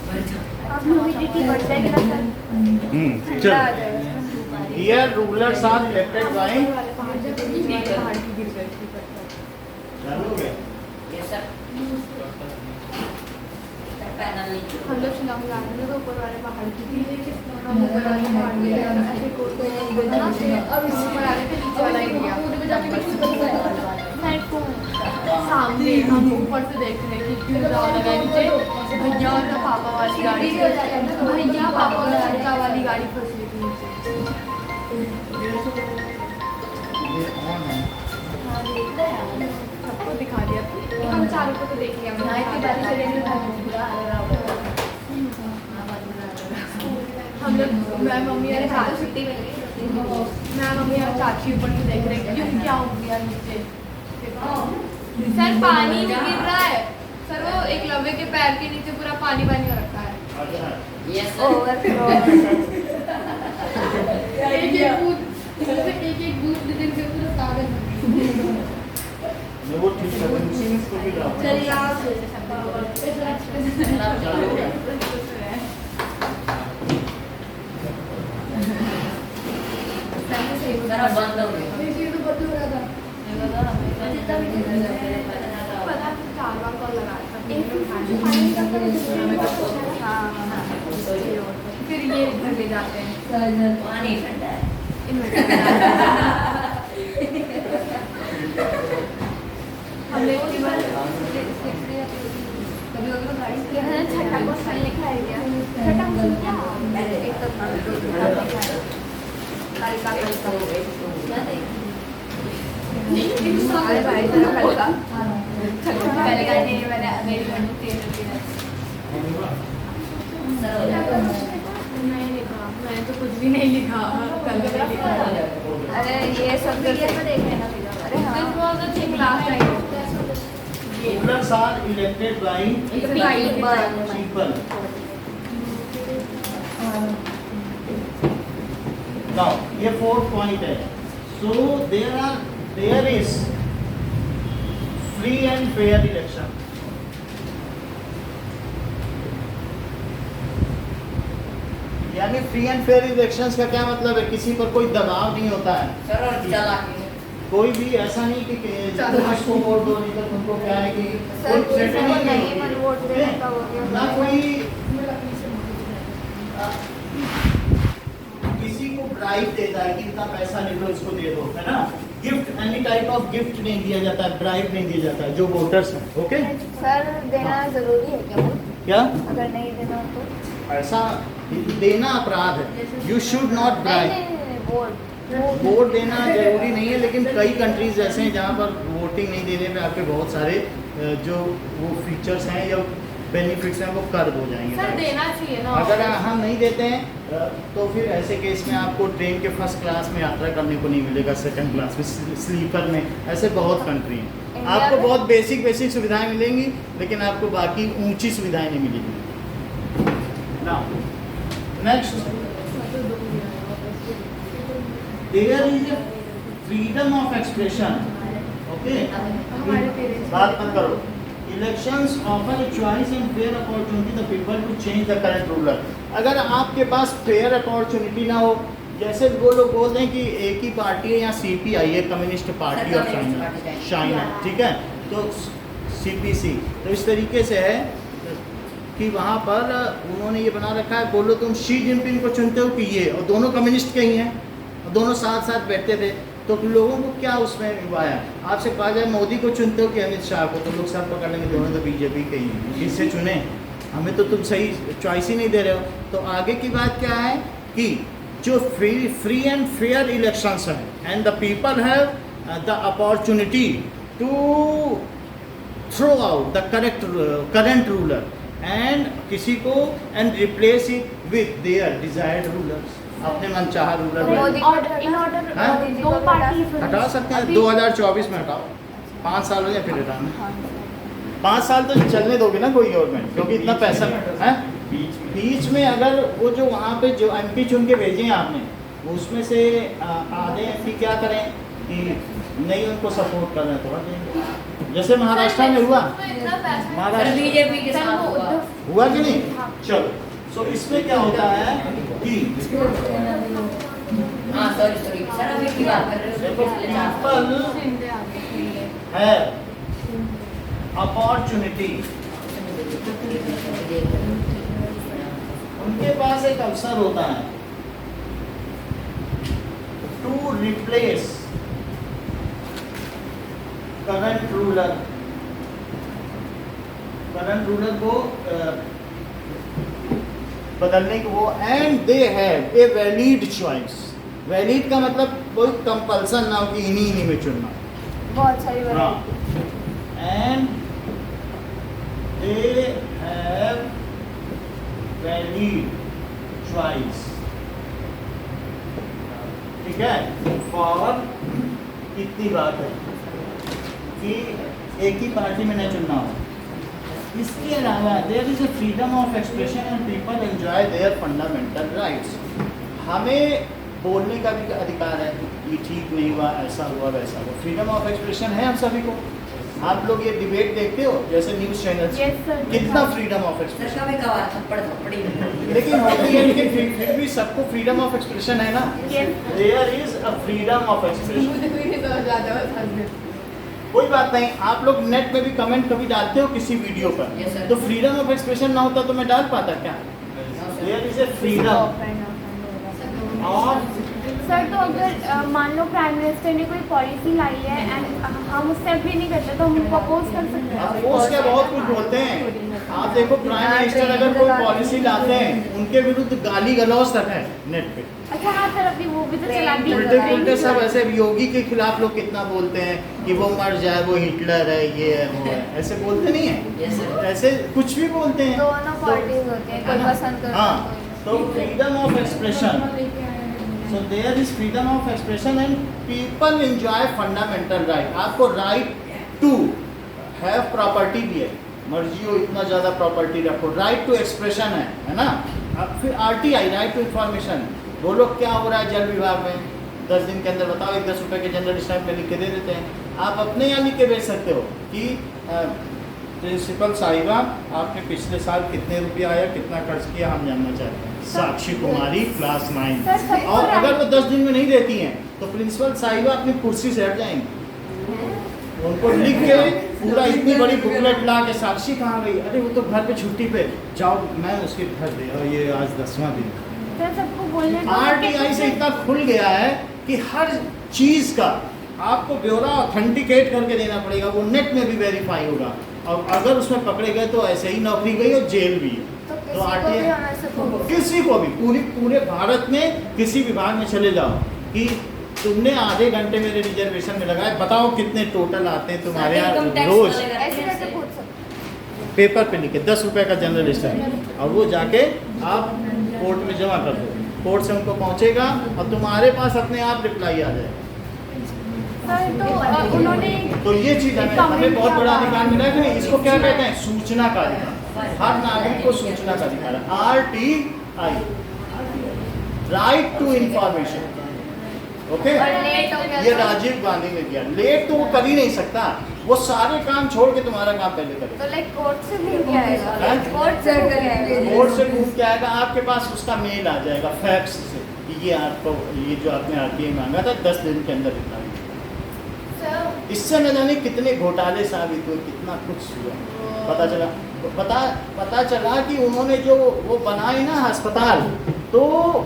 अब ह्यूमिडिटी बढ़ जाएगी ना सर, ठंडा आ जाएगा। Here rulers are elected by, पहाड़ की गिर गई थी चालू हो गया। ये सब पैनल नहीं हम लोग शिलोंग जा रहे थे तो ऊपर वाले पहाड़ की थी, हम ऊपर वाले पहाड़ के ऐसे कोट को और ऊपर आ रहे थे नीचे वाला एरिया सामने हम ऊपर से देख रहे हैं कि क्यों जाओ लगा नीचे भैया और पापा वाली गाड़ी, भैया पापा और लड़का वाली गाड़ी फंस गई थी नीचे। ये on है। सबको दिखा दिया हम चारों को तो देख लिया हम लोग, मैं मम्मी और चाची, मैं मम्मी और चाची ऊपर से देख रहे हैं क्यों क्या हो गया नीचे। सर पानी नहीं गिर रहा है सर, वो एक लवे के पैर के नीचे पूरा पानी पानी हो रखा है। अच्छा, ये ओवरफ्लो। एक एक बूंद दिन के पूरा कागज वो ठीक है, उसी में इसको भी डालो। जरा बंद हो गया। पता 4 बार कॉल लगाया फिर ये घर ले जाते हैं पानी ठंडा है। हमने इसके बाद छठा क्वेश्चन लिखा है क्या? छठा क्वेश्चन क्या? एक तो अरे भाई तेरा हल्का पहले का नहीं, मैंने मेरी मम्मी तेल दिया। नहीं लिखा, मैंने तो कुछ भी नहीं लिखा, कल भी नहीं लिखा। अरे ये सब में देख लेना। अरे This was the thing last time. Rulers are elected by people. Now ये 4th point है. So there is free and fair election. यानी फ्री एंड फेयर इलेक्शंस का क्या मतलब है? किसी पर कोई दबाव नहीं होता है. सर और चालाकी है। कोई भी ऐसा नहीं कि तुम इसको वोट दो, नहीं तो तुमको क्या है कि कोई थ्रेटनिंग नहीं होती है, ना कोई किसी को ब्राइब देता है कि इतना पैसा ले लो इसको दे दो, है ना. Gift, any type of gift नहीं दिया जाता है, ब्राइब नहीं दिया जाता है जो वोटर्स हैं. ओके सर देना जरूरी है क्या वोट? क्या अगर नहीं देना तो? ऐसा देना अपराध है. You should not bribe. Vote देना जरूरी नहीं है, लेकिन कई कंट्रीज ऐसे हैं जहाँ पर वोटिंग नहीं देने पे आपके बहुत सारे जो वो फीचर्स हैं या बेनिफिट्स हैं वो कर्व हो जाएंगे. सर देना चाहिए ना. अगर हम नहीं देते हैं तो फिर ऐसे केस में आपको ट्रेन के फर्स्ट क्लास में यात्रा करने को नहीं मिलेगा, सेकंड क्लास में, स्लीपर में. ऐसे बहुत कंट्री हैं. आपको बहुत बेसिक सुविधाएं मिलेंगी, लेकिन आपको बाकी ऊंची सुविधाएं नहीं मिलेंगी. Next, there is a freedom of expression. Okay, बात मत करो. Elections offer a choice and fair opportunity the people to change the current ruler. अगर आपके पास फेयर अपॉर्चुनिटी ना हो, जैसे वो लोग बोलते हैं कि एक ही पार्टी है, यहाँ CPI है, कम्युनिस्ट पार्टी ऑफ चाइना, ठीक है, तो CPC, तो इस तरीके से है कि वहाँ पर उन्होंने ये बना रखा है, बोलो तुम शी जिनपिंग को चुनते हो कि ये, और दोनों कम्युनिस्ट के ही हैं, और दोनों साथ साथ बैठते थे, तो लोगों को क्या उसमें हुआ है? आपसे कहा जाए मोदी को चुनते हो कि अमित शाह को, तो लोग सर पकड़ लेंगे, दोनों तो बीजेपी के ही हैं, किससे चुने? हमें तो तुम सही चॉइस ही नहीं दे रहे हो. तो आगे की बात क्या है कि जो फ्री एंड फेयर इलेक्शंस हैं and the people have the opportunity to throw out the current ruler and किसी को and replace it with their desired rulers. अपने मनचाहा रूलर दो पार्टी हटा सकते हैं. 2024 में हटाओ, 5 साल हो जाए फिर हटाना. 5 साल तो चलने दोगे ना कोई गवर्नमेंट, क्योंकि इतना पैसा है. बीच में अगर वो जो वहाँ पे जो MP चुन के भेजे हैं आपने, उसमें से आधे MP क्या करें कि नहीं उनको सपोर्ट कर रहे हैं, तो हट जाएंगे. जैसे महाराष्ट्र में हुआ, महाराष्ट्र बीजेपी के साथ हुआ कि नहीं. चलो, सो इसमें क्या होता है कि हाँ सॉरी सर अभी की बात कर रहे हो. पीपल है अपॉर्चुनिटी, उनके पास एक अवसर होता है टू रिप्लेस करंट रूलर को बदलने को वो, and they have a valid choice. Valid का मतलब कोई कंपल्सन ना हो कि इन्हीं में चुनना. बहुत सारी and they have valid choice. ठीक है, फॉर इतनी बात है कि एक ही पार्टी में न चुनना हो. इसके अलावा there is a freedom of expression and people enjoy their fundamental rights. हमें बोलने का भी अधिकार है कि ठीक नहीं हुआ, ऐसा हुआ, वैसा हुआ. फ्रीडम ऑफ एक्सप्रेशन है हम सभी को. आप लोग ये डिबेट देखते हो जैसे न्यूज़ चैनल्स, कितना फ्रीडम ऑफ एक्सप्रेशन. सर कभी कभार थप्पड़ी लेकिन होती है, लेकिन फिर भी सबको फ्रीडम ऑफ एक्सप्रेशन है ना. There is a freedom of expression. कोई बात नहीं, आप लोग नेट में भी कमेंट कभी डालते हो किसी वीडियो पर, Yes, sir. तो फ्रीडम ऑफ एक्सप्रेशन ना होता तो मैं डाल पाता क्या? देयर इज ए फ्रीडम और सर, तो अगर मान लो प्राइम मिनिस्टर ने कोई पॉलिसी लाई है एंड हम उससे एग्री नहीं करते तो हम उनको अपोज कर सकते हैं. अपोज क्या बहुत कुछ बोलते हैं. आप देखो प्राइम मिनिस्टर अगर कोई पॉलिसी लाते हैं, उनके विरुद्ध गाली गलौज तक है नेट पे. अच्छा हाँ सर, अभी वो भी तो चला दी. उल्टे सब ऐसे. योगी के खिलाफ लोग कितना बोलते हैं कि वो मर जाए, वो हिटलर है, ये है, वो है, ऐसे बोलते नहीं है. ऐसे कुछ भी बोलते हैं. दोनों पार्टीज होते हैं, कोई पसंद करता है. हाँ, तो freedom of expression So there is freedom of expression and people enjoy fundamental right. आपको right to have property भी है, मर्जी हो इतना ज़्यादा प्रॉपर्टी रखो, right to expression है ना। अब फिर RTI right to information, बोलो क्या हो रहा है जल विभाग में, 10 दिन के अंदर बताओ, 10 रुपये के जनरल स्टैम्प पे लिख के दे देते हैं। आप अपने यहाँ लिख के भेज सकते हो कि प्रिंसिपल साहिबा आपने पिछले साल कितने रुपया आया, कितना खर्च किया, हम जानना चाहते हैं। साक्षी कुमारी क्लास 9। और अगर वो 10 दिन में नहीं देती हैं तो प्रिंसिपल साहिबा अपनी कुर्सी से हट जाएंगे, उनको लिख के पूरा इतनी बड़ी बुकलेट ला के, साक्षी कहाँ गई, अरे वो तो घर पे छुट्टी पे, जाओ मैं उसके घर दे, और ये आज 10वां दिन। सबको बोलने RTI से इतना खुल गया है कि हर चीज़ का आपको ब्यौरा ऑथेंटिकेट करके देना पड़ेगा, वो नेट में भी वेरीफाई होगा, और अगर उसमें पकड़े गए तो ऐसे ही नौकरी गई और जेल भी है। तो RTI किसी को भी पूरे भारत में किसी विभाग में चले जाओ कि तुमने आधे घंटे मेरे रिजर्वेशन में लगाए, बताओ कितने टोटल आते हैं तुम्हारे यहाँ रोज, ऐसे कैसे पूछ सकते? पेपर पे लिखे 10 रुपये का जर्नल स्टैम्प, और वो जाके आप कोर्ट में जमा कर दो, कोर्ट से उनको पहुँचेगा और तुम्हारे पास अपने आप रिप्लाई आ जाएगा। तो उन्होंने तो ये चीज़ हमें बहुत बड़ा अधिकार मिला है कि इसको क्या कहते हैं, सूचना का अधिकार। हर नागरिक को सूचना का अधिकार है, RTI right to information. Okay, ये राजीव गांधी ने किया। लेट तो वो कर ही नहीं सकता, वो सारे काम छोड़ के तुम्हारा काम पहले करेगा। तो लाइक कोर्ट से मिल के आएगा, हैं? कोर्ट से कोर्ट से घूम के आएगा, आपके पास उसका मेल आ जाएगा फैक्स से कि ये आपको, ये जो आपने RTI मांगा था 10 दिन के अंदर रिप्लाई। इससे न जाने कितने घोटाले साबित हुए, कितना कुछ हुआ। पता चला कि उन्होंने जो वो बनाए ना अस्पताल, तो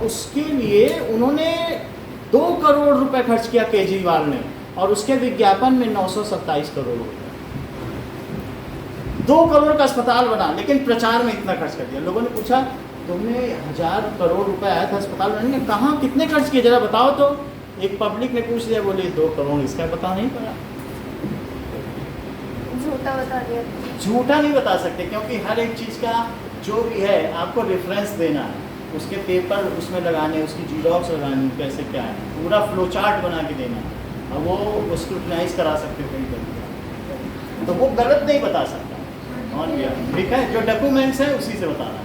उसके लिए उन्होंने 2 करोड़ रुपए खर्च किया केजरीवाल ने, और उसके विज्ञापन में 927 करोड़ रुपए। 2 करोड़ का अस्पताल बना, लेकिन प्रचार में इतना खर्च कर दिया। लोगों ने पूछा तुमने 1000 करोड़ रुपए आया था अस्पताल बनाने, कहाँ कितने खर्च किए जरा बताओ तो। एक पब्लिक ने पूछ लिया, बोले 2 करोड़, इसका पता नहीं पड़ा। झूठा बता दिया। झूठा नहीं बता सकते, क्योंकि हर एक चीज़ का जो भी है आपको रेफरेंस देना है, उसके पेपर उसमें लगाने, उसकी जीरोक्स लगानी, कैसे क्या है, पूरा फ्लो चार्ट बना के देना है, और वो स्क्रूटनाइज करा सकते हो कहीं पर, तो वो गलत नहीं बता सकता। और क्या ठीक है, जो डॉक्यूमेंट्स हैं उसी से बताना है,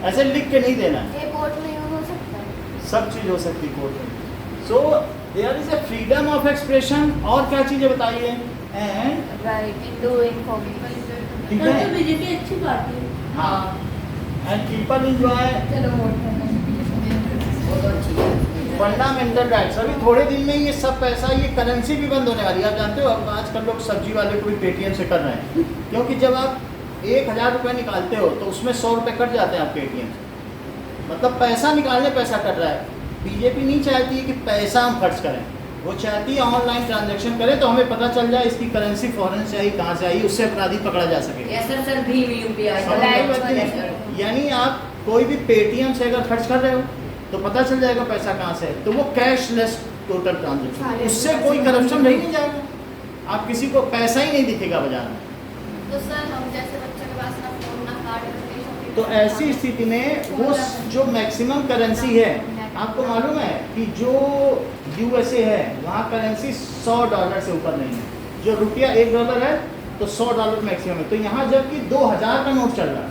ऐसे लिख के नहीं देना है। ये कोर्ट में यूज हो सकता है, सब चीज़ हो सकती है कोर्ट में। So there is a freedom of expression. और क्या चीज़ें बताइए, एंड राइट टू इन्फॉर्मेशन। ठीक है, तो बीजेपी अच्छी पार्टी है। हाँ, एंड पीपल एंजॉय चलो वोट करना। Fundamental rights. अभी थोड़े दिन में ये सब पैसा, ये करेंसी भी बंद होने वाली है। आप जानते हो, अब आजकल लोग सब्जी वाले को भी पेटीएम से कर रहे हैं, क्योंकि जब आप 1000 रुपये निकालते हो तो उसमें 100 रुपये कट जाते हैं आपके ATM से, मतलब पैसा निकालने पैसा कट रहा है। बीजेपी नहीं चाहती है कि पैसा हम खर्च करें, वो चाहती है ऑनलाइन ट्रांजैक्शन करें, तो हमें पता चल जाए इसकी करेंसी फॉरेन से आई, कहाँ से आई, उससे अपराधी पकड़ा जा सकेगा। सर भीम UPI समझ में आती है? यानी आप कोई भी पेटीएम से अगर खर्च कर रहे हो तो पता चल जाएगा पैसा कहाँ से है, तो वो कैशलेस टोटल ट्रांजेक्शन, उससे कोई करप्शन नहीं जाएगा, आप किसी को पैसा ही नहीं दिखेगा बाजार में। तो सर हम जैसे बच्चों के पास ना फोन ना कार्ड, तो ऐसी स्थिति में वो जो मैक्सिमम करेंसी है, आपको मालूम है कि जो USA है वहाँ करेंसी $100 से ऊपर नहीं है, जो रुपया $1 है तो $100 मैक्सिमम है। तो यहाँ जबकि 2000 का नोट चल रहा है,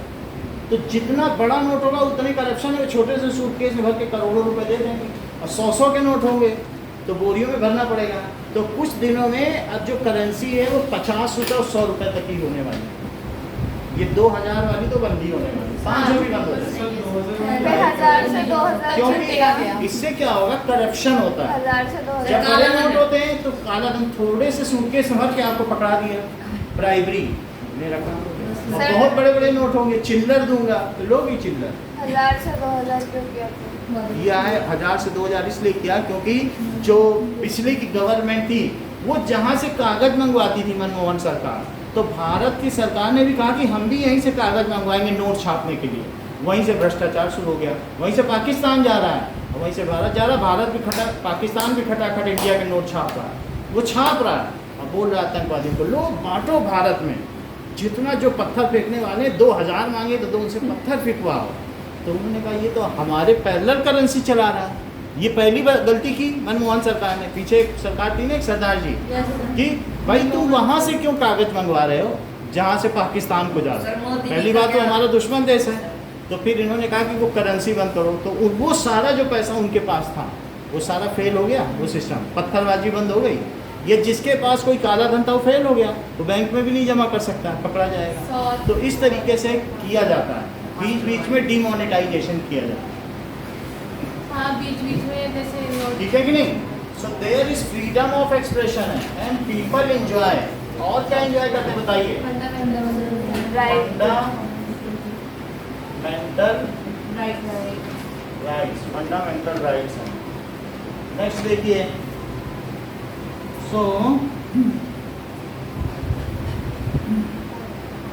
तो जितना बड़ा नोट होगा उतने करप्शन है। छोटे से सूटकेस में भर के करोड़ों रुपए दे देंगे, और 100 के नोट होंगे तो बोरियों में भरना पड़ेगा। तो कुछ दिनों में अब जो करेंसी है वो 50 रुपये और 100 रुपये तक ही होने वाली है। ये 2000 वाली तो बंदी होने वाली, 500 भी बंद हो जाएगी, 1000 से 2000 क्योंकि इससे क्या होगा, करप्शन होता है। 1000 से 2000 जब बड़े नोट होते हैं तो काला धन, थोड़े से सूटकेस में भर के आपको पकड़ा दिया, ब्राइबरी ने रखा। और बहुत बड़े बड़े नोट होंगे, चिल्लर दूंगा तो लोग ही चिल्लर। 1000 से 2000 क्यों किया? किया है 1000 से 2000 इसलिए किया क्योंकि जो पिछले की गवर्नमेंट थी वो जहाँ से कागज मंगवाती थी मनमोहन सरकार, तो भारत की सरकार ने भी कहा कि हम भी यहीं से कागज मंगवाएंगे नोट छापने के लिए। वहीं से भ्रष्टाचार शुरू हो गया, वहीं से पाकिस्तान जा रहा है, वहीं से भारत जा रहा है। भारत भी पाकिस्तान भी खटाखट इंडिया के नोट छाप रहा है, वो छाप रहा है और बोल रहा है आतंकवादियों को लो बांटो भारत में। जितना जो पत्थर फेंकने वाले 2000 मांगे तो 2 उनसे पत्थर फेंकवाओ। तो उन्होंने कहा ये तो हमारे पैरेलल करेंसी चला रहा है, ये पहली बार गलती की मनमोहन सरकार ने, पीछे एक सरकार थी ना, एक सरदार जी, कि भाई तुम वहां से क्यों कागज मंगवा रहे हो जहां से पाकिस्तान को जा रहे सर, हो। मोदी पहली जी बात तो का हमारा दुश्मन देश है। तो फिर इन्होंने कहा कि वो करेंसी बंद करो, तो वो सारा जो पैसा उनके पास था वो सारा फेल हो गया, वो सिस्टम, पत्थरबाजी बंद हो गई। ये जिसके पास कोई काला धन था वो फेल हो गया, तो बैंक में भी नहीं जमा कर सकता, पकड़ा जाएगा। तो इस तरीके से किया जाता है, बीच बीच में डिमोनेटाइजेशन किया जाता है, हाँ बीच बीच में जैसे नोट ठीक है कि नहीं। So there is freedom of expression है एंड पीपल एंजॉय। और क्या एंजॉय करते हैं बताइए? Right fundamental rights, fundamental rights हैं। नेक्स्ट देखिए, so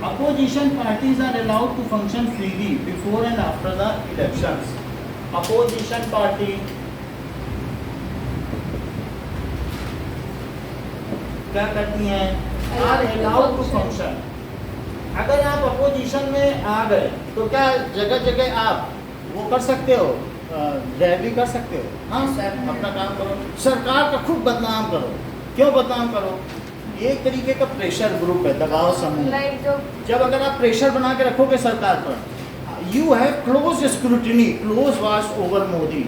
opposition parties are allowed to function freely before and after the elections. Opposition party क्या करती हैं? Are allowed to function. अगर आप अपोजिशन में आ गए तो क्या जगह जगह आप वो कर सकते हो, रैली कर सकते हो, हाँ सर। अपना काम करो, सरकार का खूब बदनाम करो। क्यों बदनाम करो? एक तरीके का प्रेशर ग्रुप है, दबाव समूह। लाइक जो जब अगर आप प्रेशर बना के रखोगे सरकार पर, you have close scrutiny, close watch over Modi,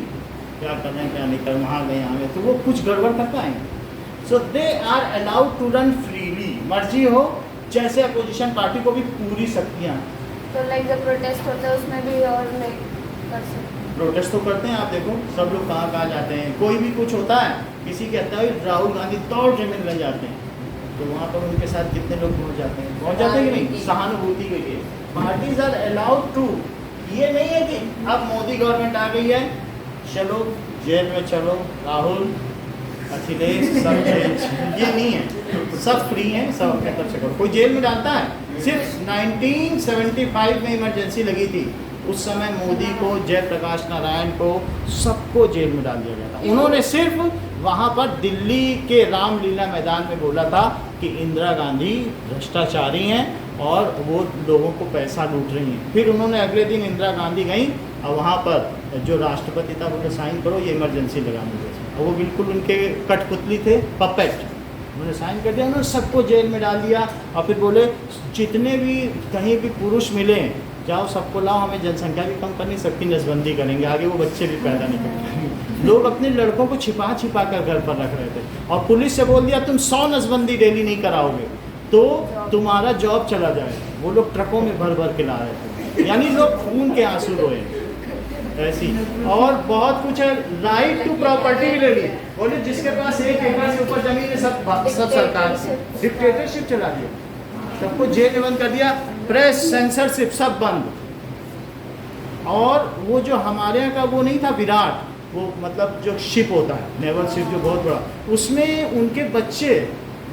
क्या कर रहे हैं क्या नहीं कर, वहाँ गए यहाँ गए, तो वो कुछ गड़बड़ कर पाएंगे। So they are allowed to run freely, मर्जी हो, जैसे अपोजिशन पार्टी को भी पूरी शक्तियाँ। तो लाइक जब प्रोटेस्ट होता है उसमें भी और लाइक कर सकते हैं। प्रोटेस्ट तो करते हैं, आप देखो सब लोग कहाँ कहाँ जाते हैं, कोई भी कुछ होता है, किसी के हत्या हुई, राहुल गांधी दौड़ के मिलने जाते हैं, तो वहाँ पर उनके साथ कितने लोग पहुँच जाते हैं, पहुँच जाते हैं कि नहीं, सहानुभूति के लिए। पार्टीज आर अलाउड टू, ये नहीं है कि अब मोदी गवर्नमेंट आ गई है चलो जेल में चलो, राहुल अखिलेश सब जेल, ये नहीं है, सब फ्री हैं, सब अपने तरफ से करो। कोई जेल में डालता है? सिर्फ 1975 में इमरजेंसी लगी थी, उस समय मोदी को, जयप्रकाश नारायण को, सबको जेल में डाल दिया गया था। उन्होंने सिर्फ वहाँ पर दिल्ली के रामलीला मैदान में बोला था कि इंदिरा गांधी भ्रष्टाचारी हैं और वो लोगों को पैसा लूट रही हैं। फिर उन्होंने अगले दिन इंदिरा गांधी गई और वहाँ पर जो राष्ट्रपति था बोले साइन करो, ये इमरजेंसी लगानी है, और वो बिल्कुल उनके कठपुतली थे, पपेट, उन्होंने साइन कर दिया, उन्होंने सबको जेल में डाल दिया। और फिर बोले जितने भी कहीं भी पुरुष मिले जाओ सबको लाओ, हमें जनसंख्या भी कम करनी, सबकी नसबंदी करेंगे, आगे वो बच्चे भी पैदा नहीं करेंगे। लोग अपने लड़कों को छिपा छिपा कर घर पर रख रहे थे, और पुलिस से बोल दिया तुम 100 नसबंदी डेली नहीं कराओगे तो तुम्हारा जॉब चला जाएगा। वो लोग ट्रकों में भर भर के ला रहे थे, यानी लोग खून के आंसू रोए ऐसी। और बहुत कुछ है, राइट टू प्रॉपर्टी भी ले ली, बोले जिसके पास 1 एकड़ से ऊपर जमीन है सब सरकार की, डिक्टेटरशिप चला दिया, सबको जेल में बंद कर दिया, प्रेस सेंसरशिप सब बंद। और वो जो हमारे यहाँ का वो नहीं था विराट, वो मतलब जो शिप होता है, नेवल शिप जो बहुत बड़ा, उसमें उनके बच्चे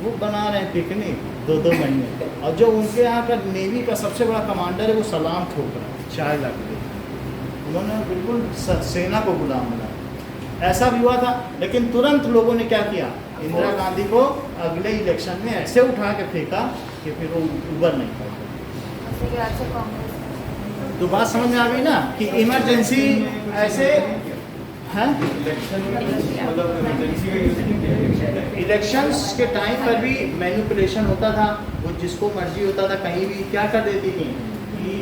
वो बना रहे हैं पिकनिक 2-2 महीने, और जो उनके यहाँ का नेवी का सबसे बड़ा कमांडर है वो सलाम ठोक रहा है, चाय लग गई, उन्होंने बिल्कुल सेना को गुलाम बनाया। ऐसा भी हुआ था, लेकिन तुरंत लोगों ने क्या किया, इंदिरा गांधी को अगले इलेक्शन में ऐसे उठा के फेंका कि फिर वो उबर नहीं पाए। उसके बाद से कांग्रेस तो बात समझ में आ गई ना कि इमरजेंसी ऐसे हैं। इलेक्शंस के टाइम पर भी मैनिपुलेशन होता था, वो जिसको मर्जी होता था कहीं भी क्या कर देती थी कि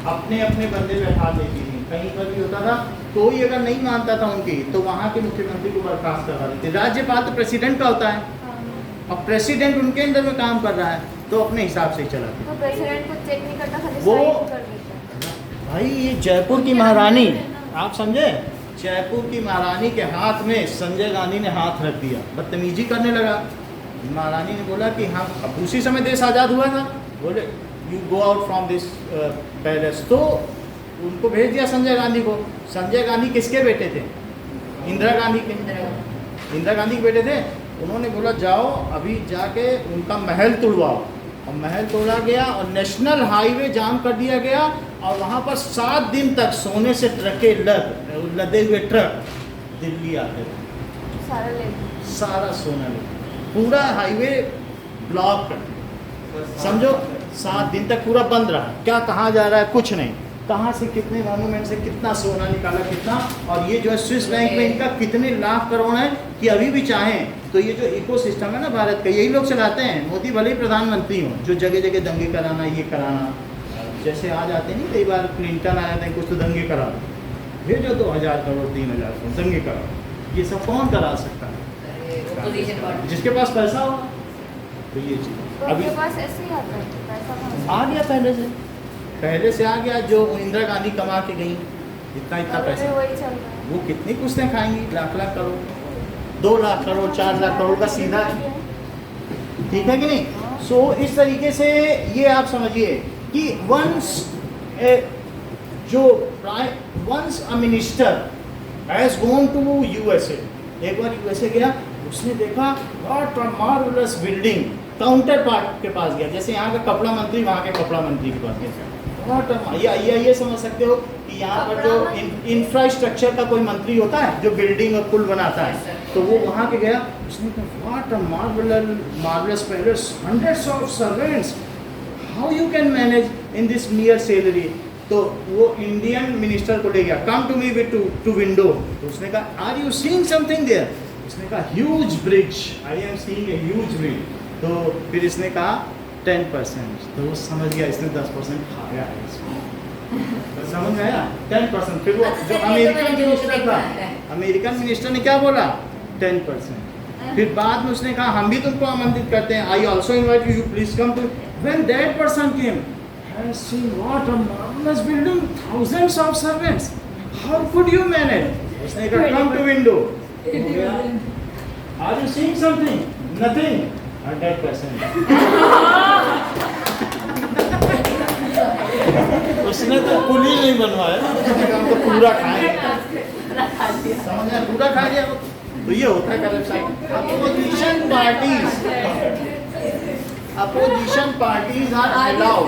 अपने अपने बंदे बैठा देती थी, कहीं पर भी होता था। कोई अगर नहीं मानता था उनकी तो वहाँ के मुख्यमंत्री को बर्खास्त करवा देते। राज्यपाल तो प्रेसिडेंट का होता है, अब प्रेसिडेंट उनके अंदर में काम कर रहा है तो अपने हिसाब से ही चलाते। तो प्रेसिडेंट को चेक नहीं करता, खाली वो- साइन कर देता है। भाई ये जयपुर की महारानी, आप समझे, जयपुर की महारानी के हाथ में संजय गांधी ने हाथ रख दिया, बदतमीजी करने लगा। महारानी ने बोला कि हम, अब उसी समय देश आज़ाद हुआ था, बोले you go out from this palace, तो उनको भेज दिया संजय गांधी को। संजय गांधी किसके बेटे थे? इंदिरा गांधी के। इंदिरा गांधी के बेटे थे। उन्होंने बोला जाओ अभी जाके उनका महल तोड़वाओ, और महल तोड़ा गया और नेशनल हाईवे जाम कर दिया गया, और वहाँ पर 7 दिन तक सोने से ट्रके लदे हुए ट्रक दिल्ली आते थे, सारा ले लिया। सारा सोना ले, पूरा हाईवे ब्लॉक कर, समझो 7 दिन तक पूरा बंद रहा, क्या कहाँ जा रहा है कुछ नहीं। कहाँ से कितने मॉन्यूमेंट से कितना सोना निकाला कितना, और ये जो है स्विस बैंक में इनका कितने लाख करोड़ है कि अभी भी चाहें तो ये जो इकोसिस्टम है ना भारत का, यही लोग चलाते हैं। मोदी भले ही प्रधानमंत्री हो, जो जगह जगह दंगे कराना ये कराना, जैसे आ जाते नहीं कई बार क्लिंटन आ जाते हैं कुछ तो दंगे करा भेजो 2000 करोड़ 3000 करोड़ दंगे करा, ये सब कौन करा सकता है? Opposition party. जिसके पास पैसा हो। तो ये चीज़ तो अभी उनके पास ऐसे ही आता है पैसा कहाँ से? आ गया, पहले से आ गया। जो इंदिरा गांधी कमा के गई इतना इतना अभी भी पैसा, वही चल रहा है। वो कितनी कुश्तें खाएंगी? लाख लाख करोड़, 2 लाख करोड़ 4 लाख करोड़ का सीधा है, ठीक है कि नहीं? सो इस तरीके से ये आप समझिए कि once a minister has gone to USA, एक बार यूएसए गया, उसने देखा what a marvellous building, counterpart के पास गया, जैसे यहाँ का कपड़ा मंत्री वहाँ के कपड़ा मंत्री के पास गया, ये समझ सकते हो कि यहाँ पर जो इंफ्रास्ट्रक्चर का कोई मंत्री होता है जो बिल्डिंग और पुल बनाता है, तो वो वहाँ के गया, उसने कहा what a marvellous palace, hundreds of servants, how you can manage in this mere salary. तो वो इंडियन मिनिस्टर को ले गया, come to me with to window, तो उसने कहा are you seeing something there, उसने कहा huge bridge, I am seeing a huge bridge. तो फिर इसने कहा 10%, तो वो समझ गया इसने 10% खा गया है इसमें, तो समझ में आया 10%। फिर वो जो अमेरिकन मिनिस्टर था, अमेरिकन मिनिस्टर ने क्या बोला 10%। फिर बाद में उसने कहा हम भी तुमको आमंत्रित करते हैं, I also invite you, please come to. When that person came, has seen what a marvelous building, thousands of servants, how could you manage? उसने कहा come to window, हो गया। Are you seeing something? Nothing. 100%. उसने तो पुल ही नहीं बनवाया, उसने कहा हम तो पूरा खाएंगे, समझ में पूरा खा लिया। तो ये होता है corruption. Opposition parties are allowed.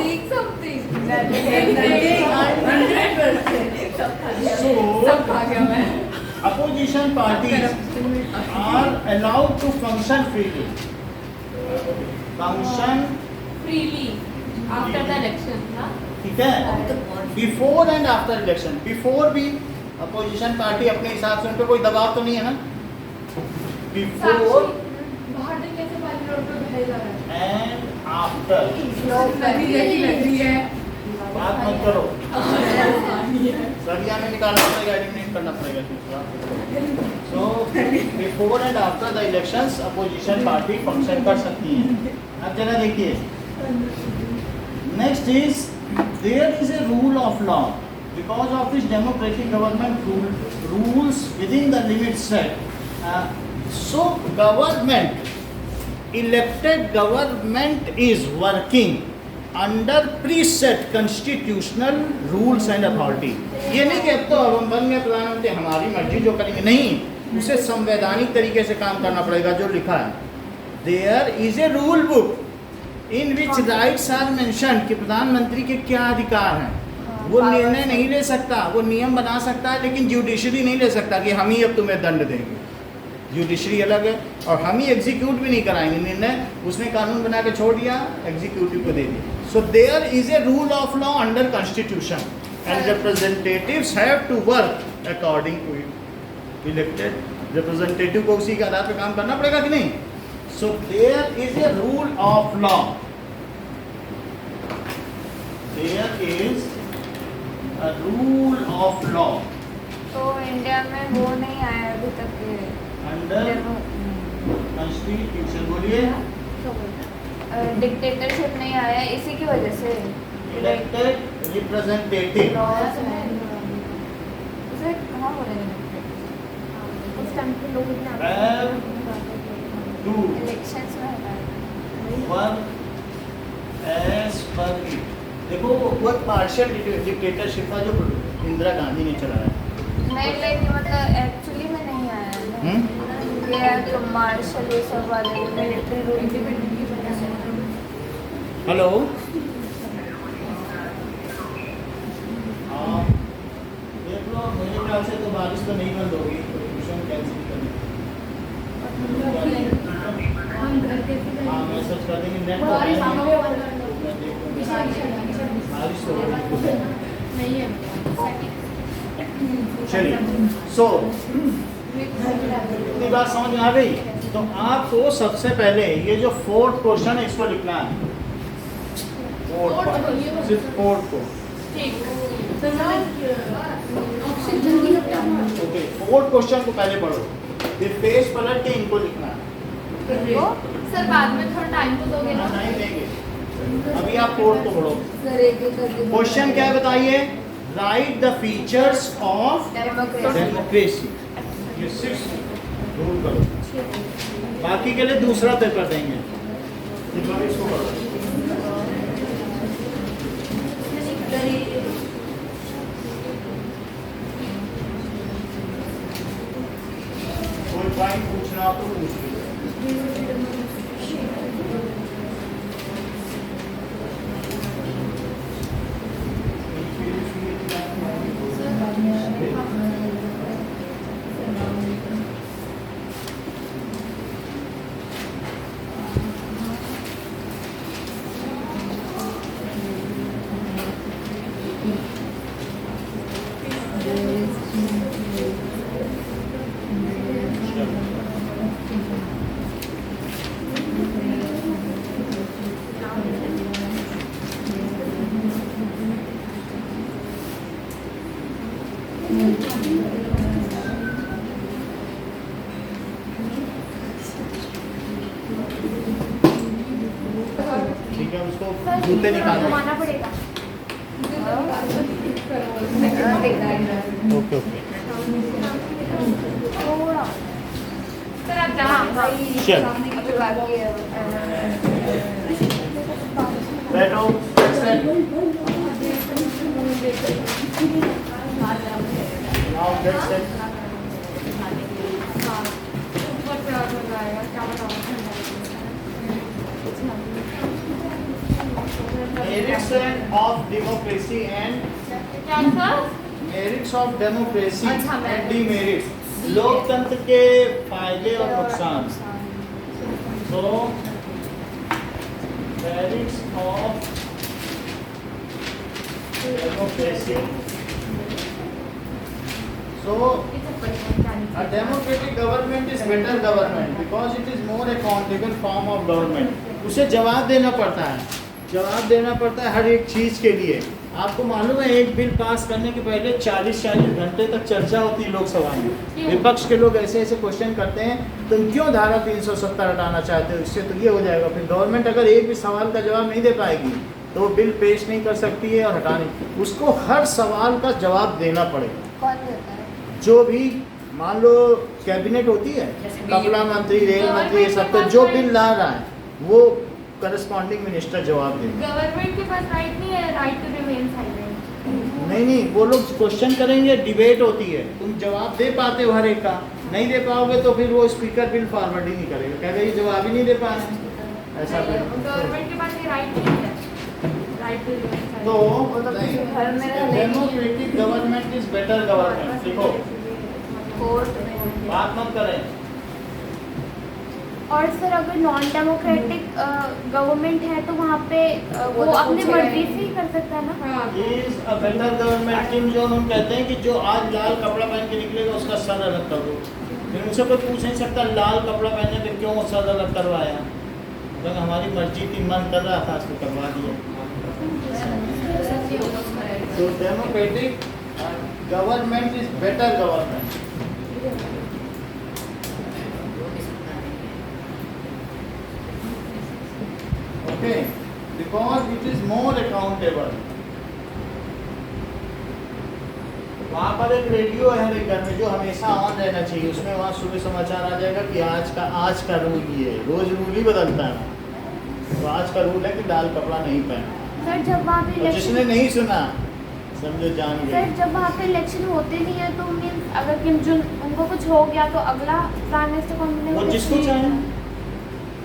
Opposition parties are allowed to function freely. Function freely after the election, हाँ? ठीक है, before and after election. Before भी अपोजिशन पार्टी अपने हिसाब से, उन पर कोई दबाव तो नहीं है ना, बिफोर बाहर देख कैसे पानी रोड पे बह जा रहा है एंड आफ्टर। नदी जैसी लग रही है, बात मत करो, सरिया में निकालना पड़ेगा, एलिमिनेट करना पड़ेगा दूसरा। So before and after the elections opposition party function कर सकती है। अब जरा देखिए, next is there is a rule of law because of this democratic government rules within the limits set. So government, elected government is working under preset constitutional rules and authority. ये नहीं कि अब तो हम बन गए प्रधानमंत्री, हमारी मर्जी जो करेंगे, नहीं, उसे संवैधानिक तरीके से काम करना पड़ेगा जो लिखा है। There is a rule book in which rights are mentioned कि प्रधानमंत्री के क्या अधिकार हैं। वो निर्णय नहीं ले सकता, वो नियम बना सकता है, लेकिन जुडिशरी नहीं ले सकता कि हम ही अब तुम्हें दंड देंगे। जुडिशरी अलग है, और हम ही एग्जीक्यूट भी नहीं कराएंगे निर्णय, उसने कानून बना के छोड़ दिया, एग्जीक्यूटिव को दे दिया। So there is a rule of law under constitution and representatives have to work according to it. Elected representative को उसी के आधार पर काम करना पड़ेगा कि नहीं। So there is a rule of law, there is a rule of law. तो इंडिया में वो नहीं आया अभी तक ये Under constitution, बोलिए। डिक्टेटरशिप नहीं आया इसी की वजह से। Elected representative. उसे कहाँ बोलेंगे? उस टाइम पे लोग इतना Have to इलेक्शंस में होता है। work as per it. देखो वो पार्शियल डिक्टेटरशिप था जो इंदिरा गांधी ने चलाया। नहीं, लेकिन मतलब एक्चुअली में नहीं आया है ना। ये है तो मार्शल ये सब वाले मिलिट्री रूल की। हेलो, देख लो, मेरे ख्याल से तो बारिश तो नहीं बंद होगी, तो ट्यूशन कैंसिल करनी। हम घर कैसे हाँ, मैसेज कर देंगे, नेट बारिश तो बारिश बारिश तो नहीं है। चलिए, सो इतनी बात समझ में आ गई। तो आपको सबसे पहले ये जो फोर्थ क्वेश्चन है इसको लिखना है, सिर्फ फोर्थ को। ओके, फोर्थ क्वेश्चन को पहले पढ़ो, फिर पेज पलट के इनको लिखना है। सर बाद में थोड़ा टाइम तो दोगे ना? नहीं देंगे, अभी आप फोर्थ को पढ़ो। क्वेश्चन क्या है बताइए? Right the features of democracy. ये 6 रूल करो, बाकी के लिए दूसरा पेपर देंगे। इसको पढ़ो। कोई पॉइंट पूछना हो तो पूछ लीजिए। ठीक है, उसको जूते निकालना। घुमाना पड़ेगा। ओके ओके, सर आप जहाँ चल बाकी है बैठो। Now get set. Merits of democracy and क्या सर? merits of democracy अच्छा, and demerits, लोकतंत्र के फायदे और नुकसान। So merits of democracy. So a democratic government is better government because it is more accountable form of government. उसे जवाब देना पड़ता है, जवाब देना पड़ता है हर एक चीज़ के लिए। आपको मालूम है एक बिल पास करने के पहले 40-40 घंटे तक चर्चा होती है लोकसभा में। विपक्ष के लोग ऐसे ऐसे क्वेश्चन करते हैं, तुम क्यों धारा 370 हटाना चाहते हो, इससे तो ये हो जाएगा। फिर गवर्नमेंट अगर एक भी सवाल का जवाब नहीं दे पाएगी तो वो बिल पेश नहीं कर सकती है और हटाने, उसको हर सवाल का जवाब देना पड़ेगा। कौन देता है? जो भी मान लो कैबिनेट होती है, कपड़ा मंत्री, रेल मंत्री, ये सब, तो जो बिल ला रहा है वो करस्पॉन्डिंग मिनिस्टर जवाब देंगे। गवर्नमेंट के पास राइट नहीं है, राइट टू रिमेन साइलेंट। नहीं, वो लोग क्वेश्चन करेंगे, डिबेट होती है, तुम जवाब दे पाते हो हर एक का, नहीं दे पाओगे तो फिर वो स्पीकर बिल फॉरवर्ड ही नहीं करेगा, कहेगा ये जवाब ही नहीं दे पाए, ऐसा गवर्नमेंट के पास ये राइट नहीं है, राइट टू रिमेन तो घर में रहने democratic government is better government. देखो कोर्ट में बात मत करें। और सर अगर नॉन डेमोक्रेटिक गवर्नमेंट है तो वहाँ पे वो तो अपनी पूछेगा मर्जी नहीं। से ही कर सकता है ना। Is a better government. Kim Jong Un कहते हैं कि जो आज लाल कपड़ा पहन के निकलेगा उसका सर अलग कर दो। फिर उनसे कोई पूछ नहीं सकता लाल कपड़ा पहनने पे क्यों सर अलग करवाया, तो हमारी मर्जी थी, मन कर रहा था इसको करवा दिया। तो democratic government is better government. Okay, because it is more accountable. वहाँ पर एक रेडियो है हर घर में जो हमेशा ऑन रहना चाहिए, उसमें वहाँ सुबह समाचार आ जाएगा कि आज का रूल ये है, रोज रूल ही बदलता है। तो आज का रूल है कि लाल कपड़ा नहीं पहनना। सर जब वहाँ पे और जिसने इलेक्शन, नहीं सुना समझो जान सर गए। जब वहाँ पे इलेक्शन होते नहीं है तो मीन्स अगर किम जोंग उनको कुछ हो गया तो अगला प्राइम मिनिस्टर कौन बनेगा? वो जिसको चाहे।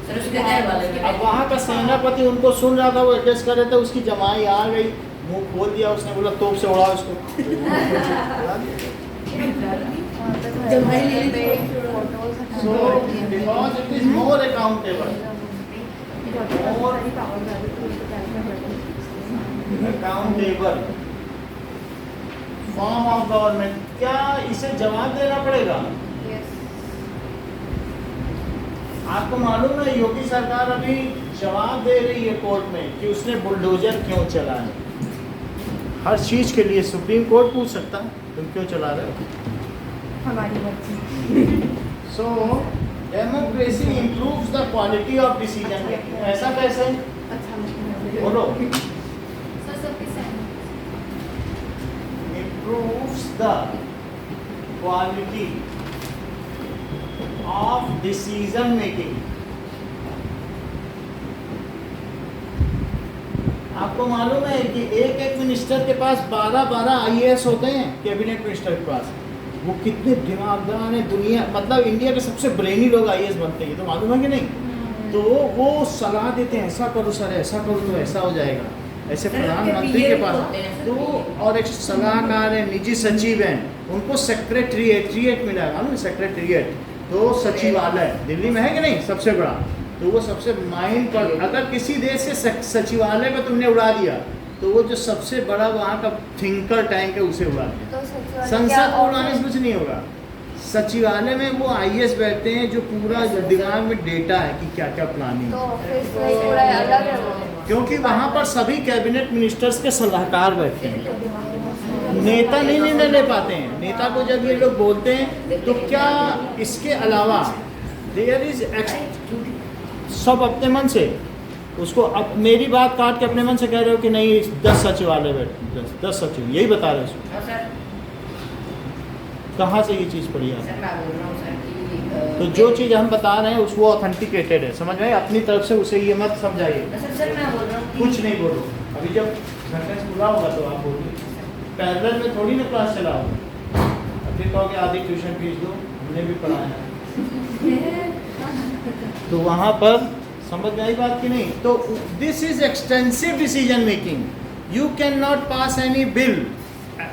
सर उसके घर वाले के अब वहाँ का सेनापति उनको सुन रहा था, वो एडजस्ट कर रहे थे, उसकी जमाई आ गई, मुंह खोल दिया, उसने बोला तोप से उड़ाओ इसको। So because it is more accountable, form of government, क्या इसे जवाब देना पड़ेगा? Yes. आपको मालूम है योगी सरकार अभी जवाब दे रही है कोर्ट में कि उसने बुलडोजर क्यों चलाए। हर चीज के लिए सुप्रीम कोर्ट पूछ सकता है तुम क्यों चला रहे हो। हमारी मर्जी। So democracy improves the quality of decision making. ऐसा कैसे? अच्छा बोलो। सर सबके सहमत। improves the quality of decision making। आपको मालूम है कि एक एक मिनिस्टर के पास 12-12 IAS होते हैं, कैबिनेट मिनिस्टर के पास। वो कितने दिमागदार हैं, दुनिया मतलब इंडिया के सबसे ब्रेनी लोग IAS बनते हैं, तो मालूम है कि नहीं? तो वो सलाह देते हैं ऐसा करो सर, ऐसा करो तो ऐसा हो जाएगा। ऐसे सर, प्रधानमंत्री के उनके पास होते हैं सर, तो और एक सलाहकार है, निजी सचिव हैं, उनको सेक्रेटरीट मिला है, मालूम? सेक्रेटरीट तो सचिवालय दिल्ली में है कि नहीं, सबसे बड़ा। तो वो सबसे माइंड पर, अगर किसी देश से सचिवालय को तुमने उड़ा दिया तो वो जो सबसे बड़ा वहाँ का थिंकर टैंक है उसे उड़ा दिया। तो सचिवालय संसद क्या को उड़ाने से ऑफिस- कुछ नहीं होगा। सचिवालय में वो IAS बैठते हैं जो पूरा दिमाग में डेटा है कि क्या क्या प्लानिंग, तो ऑफिस नहीं पूरा अलग है वो। क्योंकि वहाँ पर सभी कैबिनेट मिनिस्टर्स के सलाहकार बैठते हैं। नेता नहीं निर्णय ले पाते हैं। नेता को जब ये लोग बोलते हैं तो क्या इसके अलावा देयर इज सब अपने मन से उसको, अब मेरी बात काट के अपने मन से कह रहे हो कि नहीं 10 सचिवालय बैठे, 10 सचिव, यही बता रहे हो। हाँ सर, कहाँ से ये चीज़ पड़ी है? सर मैं बोल रहा हूँ सर कि तो जो चीज़ हम बता रहे हैं उसको ऑथेंटिकेटेड है, समझ में? अपनी तरफ से उसे ये मत समझाइए। सर मैं बोल रहा हूँ कि कुछ नहीं बोलो, अभी जब सेंटेंस पूरा होगा तो आप बोलिए। पैरेलल में थोड़ी ना क्लास चलाओगे। अभी कहोगे आधी ट्यूशन फीस दो, हमने भी पढ़ाया। तो वहाँ पर समझ में आई बात कि नहीं? तो this is extensive decision making. You can not pass any bill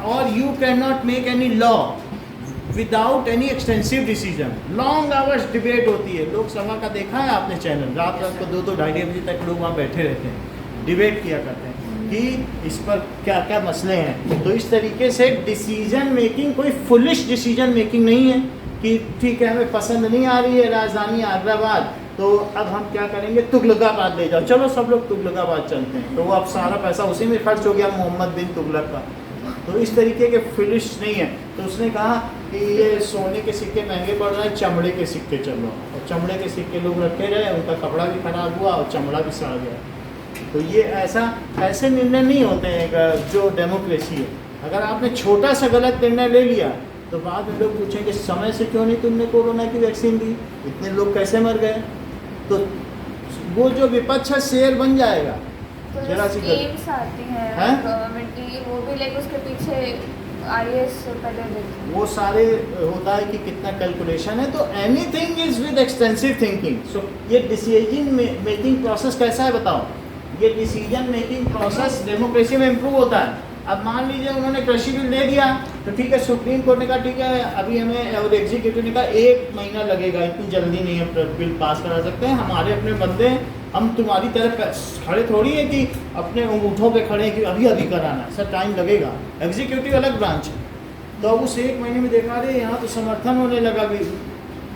और you can not make any law without any extensive decision. Long hours debate होती है। लोकसभा का देखा है आपने चैनल, रात रात को 2-2 ढाई बजे तक लोग वहाँ बैठे रहते हैं, डिबेट किया करते हैं कि इस पर क्या क्या मसले हैं। तो इस तरीके से डिसीजन मेकिंग कोई फुलिश डिसीजन मेकिंग नहीं है कि ठीक है हमें पसंद नहीं आ रही है राजधानी हैदराबाद, तो अब हम क्या करेंगे, तुगलकाबाद ले जाओ, चलो सब लोग तुगलकाबाद चलते हैं। तो वो अब सारा पैसा उसी में खर्च हो गया मोहम्मद बिन तुगलक का। तो इस तरीके के फिलिश नहीं है। तो उसने कहा कि ये सोने के सिक्के महंगे पड़ रहे हैं, चमड़े के सिक्के चलो, और चमड़े के सिक्के लोग रखे रहे, उनका कपड़ा भी खराब हुआ और चमड़ा भी सड़ गया। तो ये ऐसे निर्णय नहीं होते हैं जो डेमोक्रेसी है। अगर आपने छोटा सा गलत निर्णय ले लिया तो बाद में लोग पूछेंगे समय से क्यों नहीं तुमने कोरोना की वैक्सीन दी, इतने लोग कैसे मर गए। तो वो जो विपक्ष है शेर बन जाएगा। तो जरा जो सी गल- स्कीम्स आती हैं हैं? गवर्नमेंट की, वो भी लाइक उसके पीछे IAS पहले देखते हैं। वो सारे होता है कि कितना कैलकुलेशन है। तो anything is with extensive thinking. So ये डिसीजन मेकिंग प्रोसेस कैसा है बताओ? ये डिसीजन मेकिंग प्रोसेस डेमोक्रेसी में इम्प्रूव होता है। अब मान लीजिए उन्होंने कृषि बिल दे दिया तो ठीक है, सुप्रीम कोर्ट ने कहा ठीक है अभी हमें, और एग्जीक्यूटिव ने कहा 1 महीना लगेगा, इतनी जल्दी नहीं हम बिल पास करा सकते हैं, हमारे अपने बंदे हैं, हम तुम्हारी तरफ खड़े थोड़ी है कि अपने अंगूठों पे खड़े हैं कि अभी अभी कराना है, सर टाइम लगेगा। एग्जीक्यूटिव अलग ब्रांच है। तो अब उस 1 महीने में देखा रहे यहाँ तो समर्थन होने लगा भी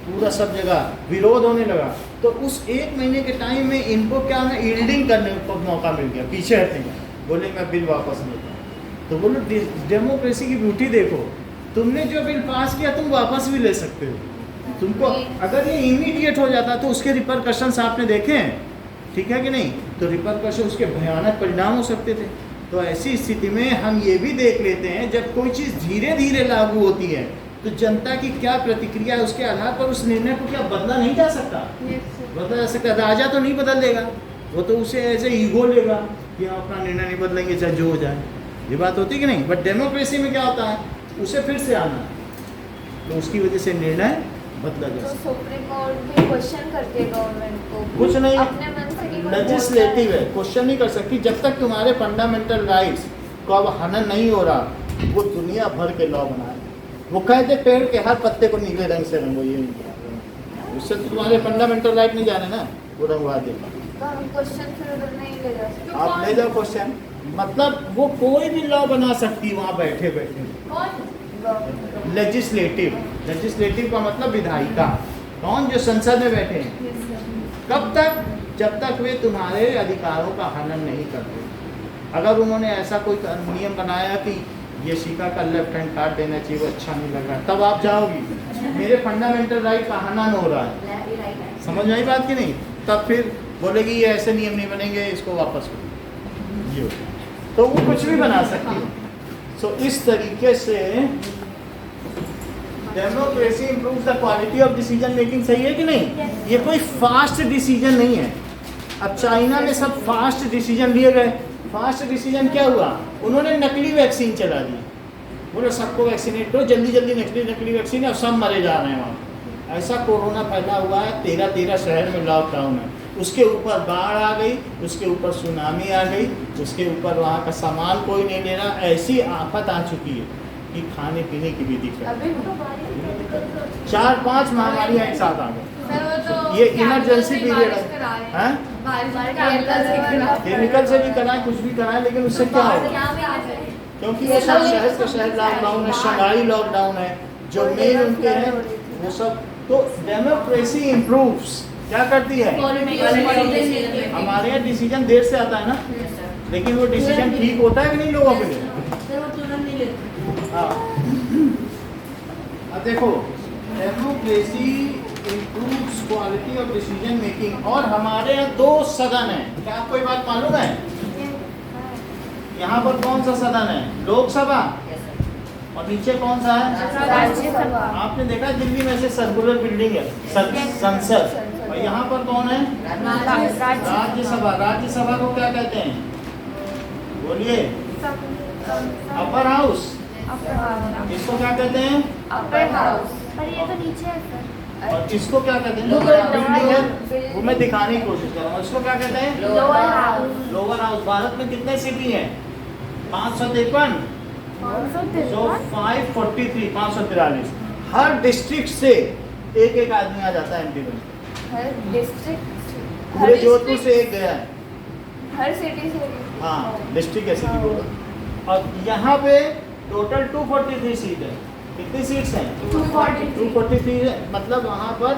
पूरा सब जगह, विरोध होने लगा। तो उस 1 महीने के टाइम में इनको क्या है, यील्डिंग करने को मौका मिल गया, पीछे हटेंगे, बोले मैं बिल वापस लेता हूँ। तो बोलो डेमोक्रेसी की ब्यूटी देखो, तुमने जो बिल पास किया तुम वापस भी ले सकते हो। तुमको अगर ये इमीडिएट हो जाता तो उसके रिपरकशंस आपने देखे हैं, ठीक है कि नहीं? तो रिपरकशन, उसके भयानक परिणाम हो सकते थे। तो ऐसी स्थिति में हम ये भी देख लेते हैं जब कोई चीज़ धीरे धीरे लागू होती है तो जनता की क्या प्रतिक्रिया है, उसके आधार पर उस निर्णय को क्या बदला नहीं जा सकता। बदला जा सकता। राजा तो नहीं बदल देगा, वो तो उसे ऐसे ईगो लेगा कि हम अपना निर्णय नहीं बदलेंगे चाहे जो हो जाए। ये बात होती कि नहीं? बट डेमोक्रेसी में क्या होता है, उसे फिर से आना है, तो उसकी वजह से निर्णय बदला जा तो सकता सुप्रीम कोर्ट भी क्वेश्चन करती है गवर्नमेंट को, कुछ नहीं, अपने मन से कि कोई लेजिस्लेटिव बोलता है, क्वेश्चन नहीं कर सकती जब तक तुम्हारे फंडामेंटल राइट्स को अब हनन नहीं हो रहा। वो दुनिया भर के लॉ बनाए, वो कहते पेड़ के हर पत्ते को नीले रंग से रंगो, ये नहीं, उससे तो तुम्हारे फंडामेंटल राइट नहीं जाने ना, वो रंगवा देगा। तो हम क्वेश्चन फिर उधर नहीं ले जा सकते। आप ले जाओ क्वेश्चन, मतलब वो कोई भी लॉ बना सकती है वहाँ बैठे बैठे। कौन? लेजिस्लेटिव का मतलब विधायिका, कौन? जो संसद में बैठे हैं। कब तक? जब तक वे तुम्हारे अधिकारों का हनन नहीं करते। अगर उन्होंने ऐसा कोई नियम बनाया कि ये शिका का लेफ्ट हैंड काट देना चाहिए, वो अच्छा नहीं लगा, तब आप जाओगी मेरे फंडामेंटल राइट का हनन हो रहा है। समझ में आई बात की नहीं? तब फिर बोलेगी ये ऐसे नियम नहीं बनेंगे, इसको वापस करो। ये तो वो कुछ भी बना सकती है। सो इस तरीके से democracy improves the quality of decision making. सही है कि नहीं? ये कोई फास्ट डिसीजन नहीं है। अब चाइना में सब फास्ट डिसीजन लिए गए। फास्ट डिसीजन क्या हुआ? उन्होंने नकली वैक्सीन चला दी, बोले सबको वैक्सीनेट करो, जल्दी जल्दी नकली वैक्सीन, और सब मरे जा रहे हैं वहाँ। ऐसा कोरोना फैला हुआ है, 13 शहर में लॉकडाउन है। उसके ऊपर बाढ़ आ गई, उसके ऊपर सुनामी आ गई, उसके ऊपर वहाँ का सामान कोई नहीं ले रहा। ऐसी आफत आ चुकी है कि खाने पीने की भी दिक्कत। 4-5 महामारियाँ एक साथ आ गई। ये इमरजेंसी पीरियड है। केमिकल से भी कराएं, कुछ भी कराएं, लेकिन उससे क्या होगा? क्योंकि वो सब शहर के शहर लॉकडाउन है, शंघाई लॉकडाउन है, जो मेन उनके हैं वो सब। तो डेमोक्रेसी इम्प्रूव्स क्या करती है? हमारे यहाँ डिसीजन देर से आता है ना, लेकिन वो डिसीजन ठीक होता है कि नहीं लोगों के लिए? हाँ, अब देखो, democracy improves quality of decision making. और हमारे यहाँ 2 सदन है। क्या आपको ये बात मालूम है? यहाँ पर कौन सा सदन है? लोकसभा। और नीचे कौन सा है? राज्यसभा। आपने देखा दिल्ली में से सर्कुलर बिल्डिंग है, संसद। और यहाँ पर कौन है? राज्यसभा। राज्यसभा को क्या कहते हैं? बोलिए। Upper house. इसको क्या कहते हैं? Upper house. पर ये तो नीचे है सर। और इसको क्या कहते हैं? बिल्डिंग है, वो मैं दिखाने की कोशिश कर रहा हूँ। इसको क्या कहते हैं? Lower house. Lower house. Bharat में कितने सिटी हैं? 553। जो 543। हर डिस्ट्रिक्ट से एक आदमी आ जाता है एमपी में। हर डिस्ट्रिक्ट, पूरे जोधपुर से एक गया है। हर सिटी से। हाँ, डिस्ट्रिक्ट है, सिटी बोलो। और यहाँ पे टोटल 243 सीट है। कितनी सीट्स हैं? 243 है। मतलब वहाँ पर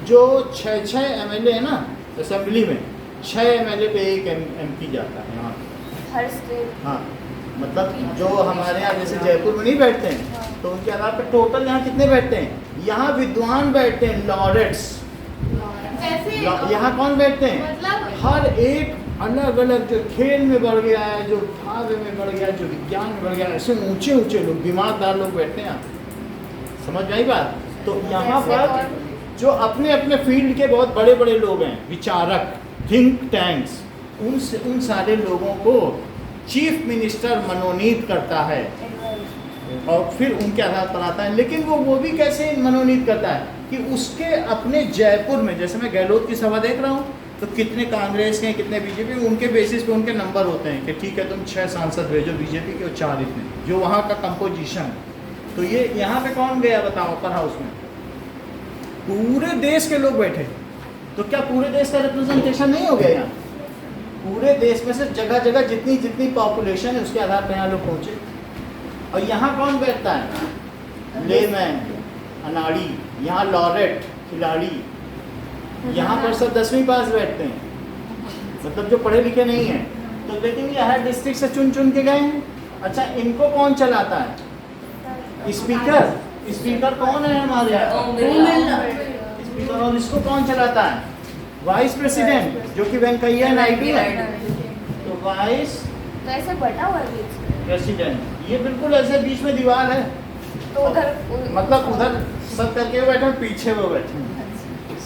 जो 6 एमएलए है ना असेंबली में, 6 एमएलए पे एक एमपी जाता है यहाँ। हर स्टेट। हाँ, मतलब जो हमारे यहाँ जैसे जयपुर में नहीं बैठते हैं, तो उनके आधार पर टोटल यहाँ कितने बैठते हैं? यहाँ विद्वान बैठते हैं, लॉरेट्स। यहाँ कौन बैठते हैं? मतलब हर एक अलग अलग, जो खेल में बढ़ गया है, जो भाव में बढ़ गया, जो विज्ञान में बढ़ गया, ऐसे ऊंचे ऊंचे लोग, दिमागदार लोग बैठते हैं। समझ में आई बात? तो यहाँ पर जो अपने अपने फील्ड के बहुत बड़े बड़े लोग हैं, विचारक, थिंक टैंक्स, उन सारे लोगों को चीफ मिनिस्टर मनोनीत करता है और फिर उनके आधार पर आता है। लेकिन वो भी कैसे मनोनीत करता है कि उसके अपने जयपुर में, जैसे मैं गहलोत की सभा देख रहा हूँ, तो कितने कांग्रेस के, कितने बीजेपी, उनके बेसिस पे उनके नंबर होते हैं कि ठीक है तुम 6 सांसद भेजो बीजेपी के और 4 इतने, जो वहाँ का कंपोजिशन है। तो ये यहाँ पे कौन गया बताओ? अपर हाउस में पूरे देश के लोग बैठे। तो क्या पूरे देश का रिप्रेजेंटेशन नहीं हो गया यहाँ? पूरे देश में से जगह जगह जितनी जितनी पॉपुलेशन है उसके आधार पर यहाँ लोग पहुँचे। और यहाँ कौन बैठता है? लेमैन, अनाड़ी, यहाँ लॉरेट, खिलाड़ी, यहाँ पर सब 10वीं पास बैठते हैं, मतलब जो पढ़े लिखे नहीं हैं। तो लेकिन ये हर डिस्ट्रिक्ट से चुन चुन के गए हैं। अच्छा, इनको कौन चलाता है? स्पीकर। स्पीकर कौन है हमारे यहाँ? स्पीकर। और इसको कौन चलाता है? वाइस प्रेसिडेंट, जो कि वेंकैया नायडू है। तो वाइस तो ऐसे बटा हुआ है बीच में। प्रेसिडेंट, ये बिल्कुल ऐसे बीच में दीवार है, तो उधर मतलब उधर सब करके बैठे, पीछे वो बैठे।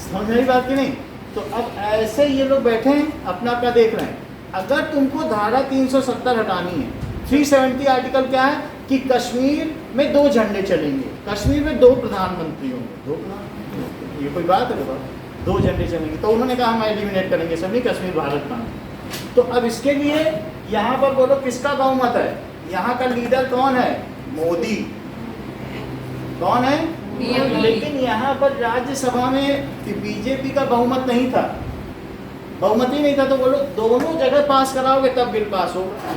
समझ रही बात की नहीं? तो अब ऐसे ये लोग बैठे हैं, अपना अपना देख रहे हैं। अगर तुमको धारा 370 हटानी है, 370 आर्टिकल क्या है कि कश्मीर में 2 झंडे चलेंगे, कश्मीर में 2 प्रधानमंत्री होंगे। 2 प्रधानमंत्री, ये कोई बात है? 2 झंडे चलेंगे। तो उन्होंने कहा हम एलिमिनेट करेंगे, सब नहीं, कश्मीर भारत का। तो अब इसके लिए यहाँ पर बोलो किसका बहुमत है? यहाँ का लीडर कौन है? मोदी। कौन है? लेकिन यहाँ पर राज्यसभा में बीजेपी का बहुमत नहीं था। बहुमत ही नहीं था तो बोलो दोनों जगह पास कराओगे तब बिल पास होगा।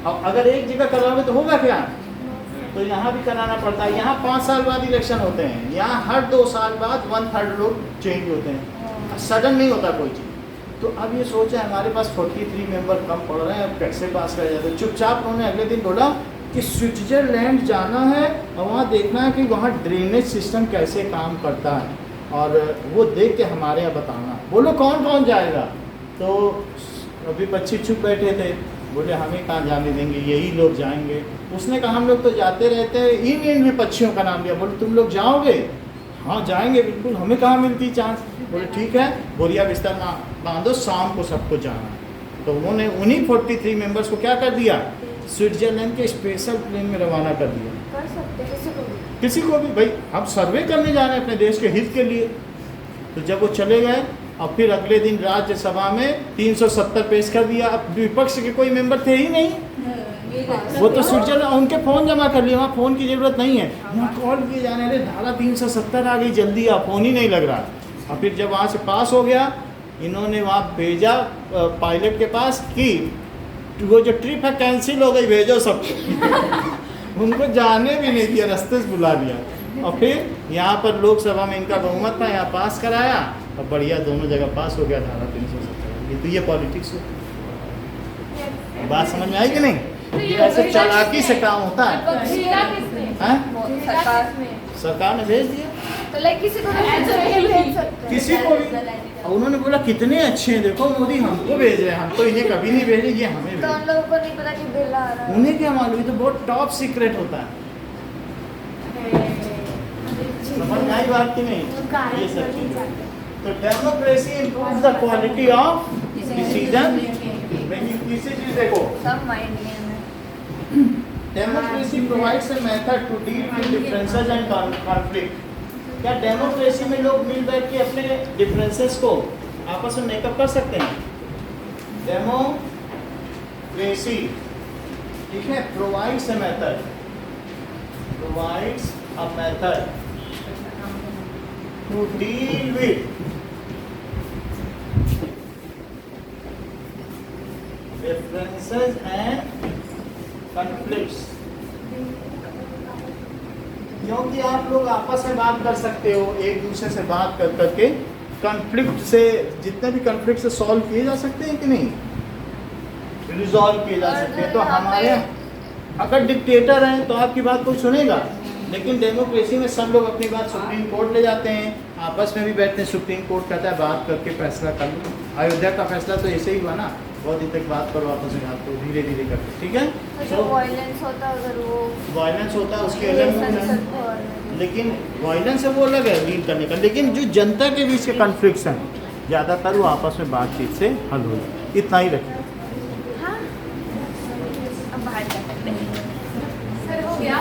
अब अगर एक जगह कराओगे तो होगा क्या? तो यहाँ भी कराना पड़ता है। यहाँ 5 साल बाद इलेक्शन होते हैं, यहाँ हर 2 साल बाद 1/3 लोग चेंज होते हैं, सडन नहीं होता कोई चीज़। तो अब ये सोचा हमारे पास 43 मेंबर कम पड़ रहे हैं, अब कैसे पास कराया जाए? तो चुपचाप उन्होंने अगले दिन बोला कि स्विट्जरलैंड जाना है और वहाँ देखना है कि वहाँ ड्रेनेज सिस्टम कैसे काम करता है, और वो देख के हमारे यहाँ बताना। बोलो कौन कौन जाएगा? तो अभी बच्चे चुप बैठे थे, बोले हमें कहाँ जाने देंगे, यही लोग जाएंगे। उसने कहा हम लोग तो जाते रहते हैं, इन में पक्षियों का नाम लिया। बोले तुम लोग जाओगे? हाँ जाएंगे बिल्कुल, हमें कहाँ मिलती चांस। बोले ठीक है, बोरिया बिस्तर बांधो, शाम को सबको जाना है। तो उन्होंने उन्हीं 43 मेंबर्स को क्या कर दिया, स्विट्जरलैंड के स्पेशल प्लेन में रवाना कर दिया। कर सकते हैं किसी को भी। किसी को भी, भाई हम सर्वे करने जा रहे हैं अपने देश के हित के लिए। तो जब वो चले गए और फिर अगले दिन राज्यसभा में 370 पेश कर दिया। अब विपक्ष के कोई मेंबर थे ही नहीं, वो तो स्विट्जरलैंड, उनके फ़ोन जमा कर लिए, वहाँ फ़ोन की ज़रूरत नहीं है। यहाँ कॉल किए जाने रहे, धारा 370 आ गई, जल्दी आ, फ़ोन ही नहीं लग रहा। और फिर जब वहाँ से पास हो गया, इन्होंने वहाँ भेजा पायलट के पास कि वो जो ट्रिप है कैंसिल हो गई, भेजो सबको। उनको जाने भी नहीं दिया, रास्ते से बुला लिया। और फिर यहाँ पर लोकसभा में इनका बहुमत था, यहाँ पास कराया और बढ़िया दोनों जगह पास हो गया धारा 370। तो ये पॉलिटिक्स हो। बात समझ में आई कि नहीं? ये ऐसे चालाकी से काम होता है। भेजा किसने? हैं? सरकार सरकार ने भेज दिया तो लाइक किसी को भी भेज सकते हैं। किसी को भी। और उन्होंने बोला कितने अच्छे हैं, देखो मोदी हमको भेज रहे हैं, हम तो इन्हें कभी नहीं भेजे, ये हमें तो भेज। उन लोगों को नहीं पता कि बिल आ रहा है। उन्हें क्या मालूम, ये तो बहुत टॉप सीक्रेट होता है। समझ में आई बात कि नहीं? ये सब चीजें। तो democracy improves the quality of decision. किसी चीज देखो, सब माइंड गेम है। Democracy provides a method to deal with differences and conflict. क्या डेमोक्रेसी में लोग मिल बैठ के अपने डिफरेंसेस को आपस में मेकअप कर सकते हैं? डेमोक्रेसी, ठीक है, provides a method, provides a method to deal with differences and conflicts। क्योंकि आप लोग आपस में बात कर सकते हो, एक दूसरे से बात कर करके कॉन्फ्लिक्ट से, जितने भी कॉन्फ्लिक्ट से सॉल्व किए जा सकते हैं कि नहीं, रिजॉल्व किए जा सकते हैं। तो हमारे अगर डिक्टेटर हैं तो आपकी बात कोई सुनेगा, लेकिन डेमोक्रेसी में सब लोग अपनी बात सुप्रीम कोर्ट ले जाते हैं, आपस में भी बैठते हैं, सुप्रीम कोर्ट कहता है बात करके फैसला कर लो। अयोध्या का फैसला तो ऐसे ही हुआ ना, बहुत दिन तक बात करो आपस में, बात करो धीरे धीरे करके, ठीक है। जो वायलेंस होता है, अगर वो वायलेंस होता है उसके अलग, लेकिन वायलेंस है वो अलग है डील करने का। लेकिन जो जनता के बीच के कॉन्फ्लिक्ट्स हैं ज़्यादातर वो आपस में बातचीत से हल हो जाए, इतना ही रखें। हाँ, अब बाहर जा सकते हैं। सर हो गया?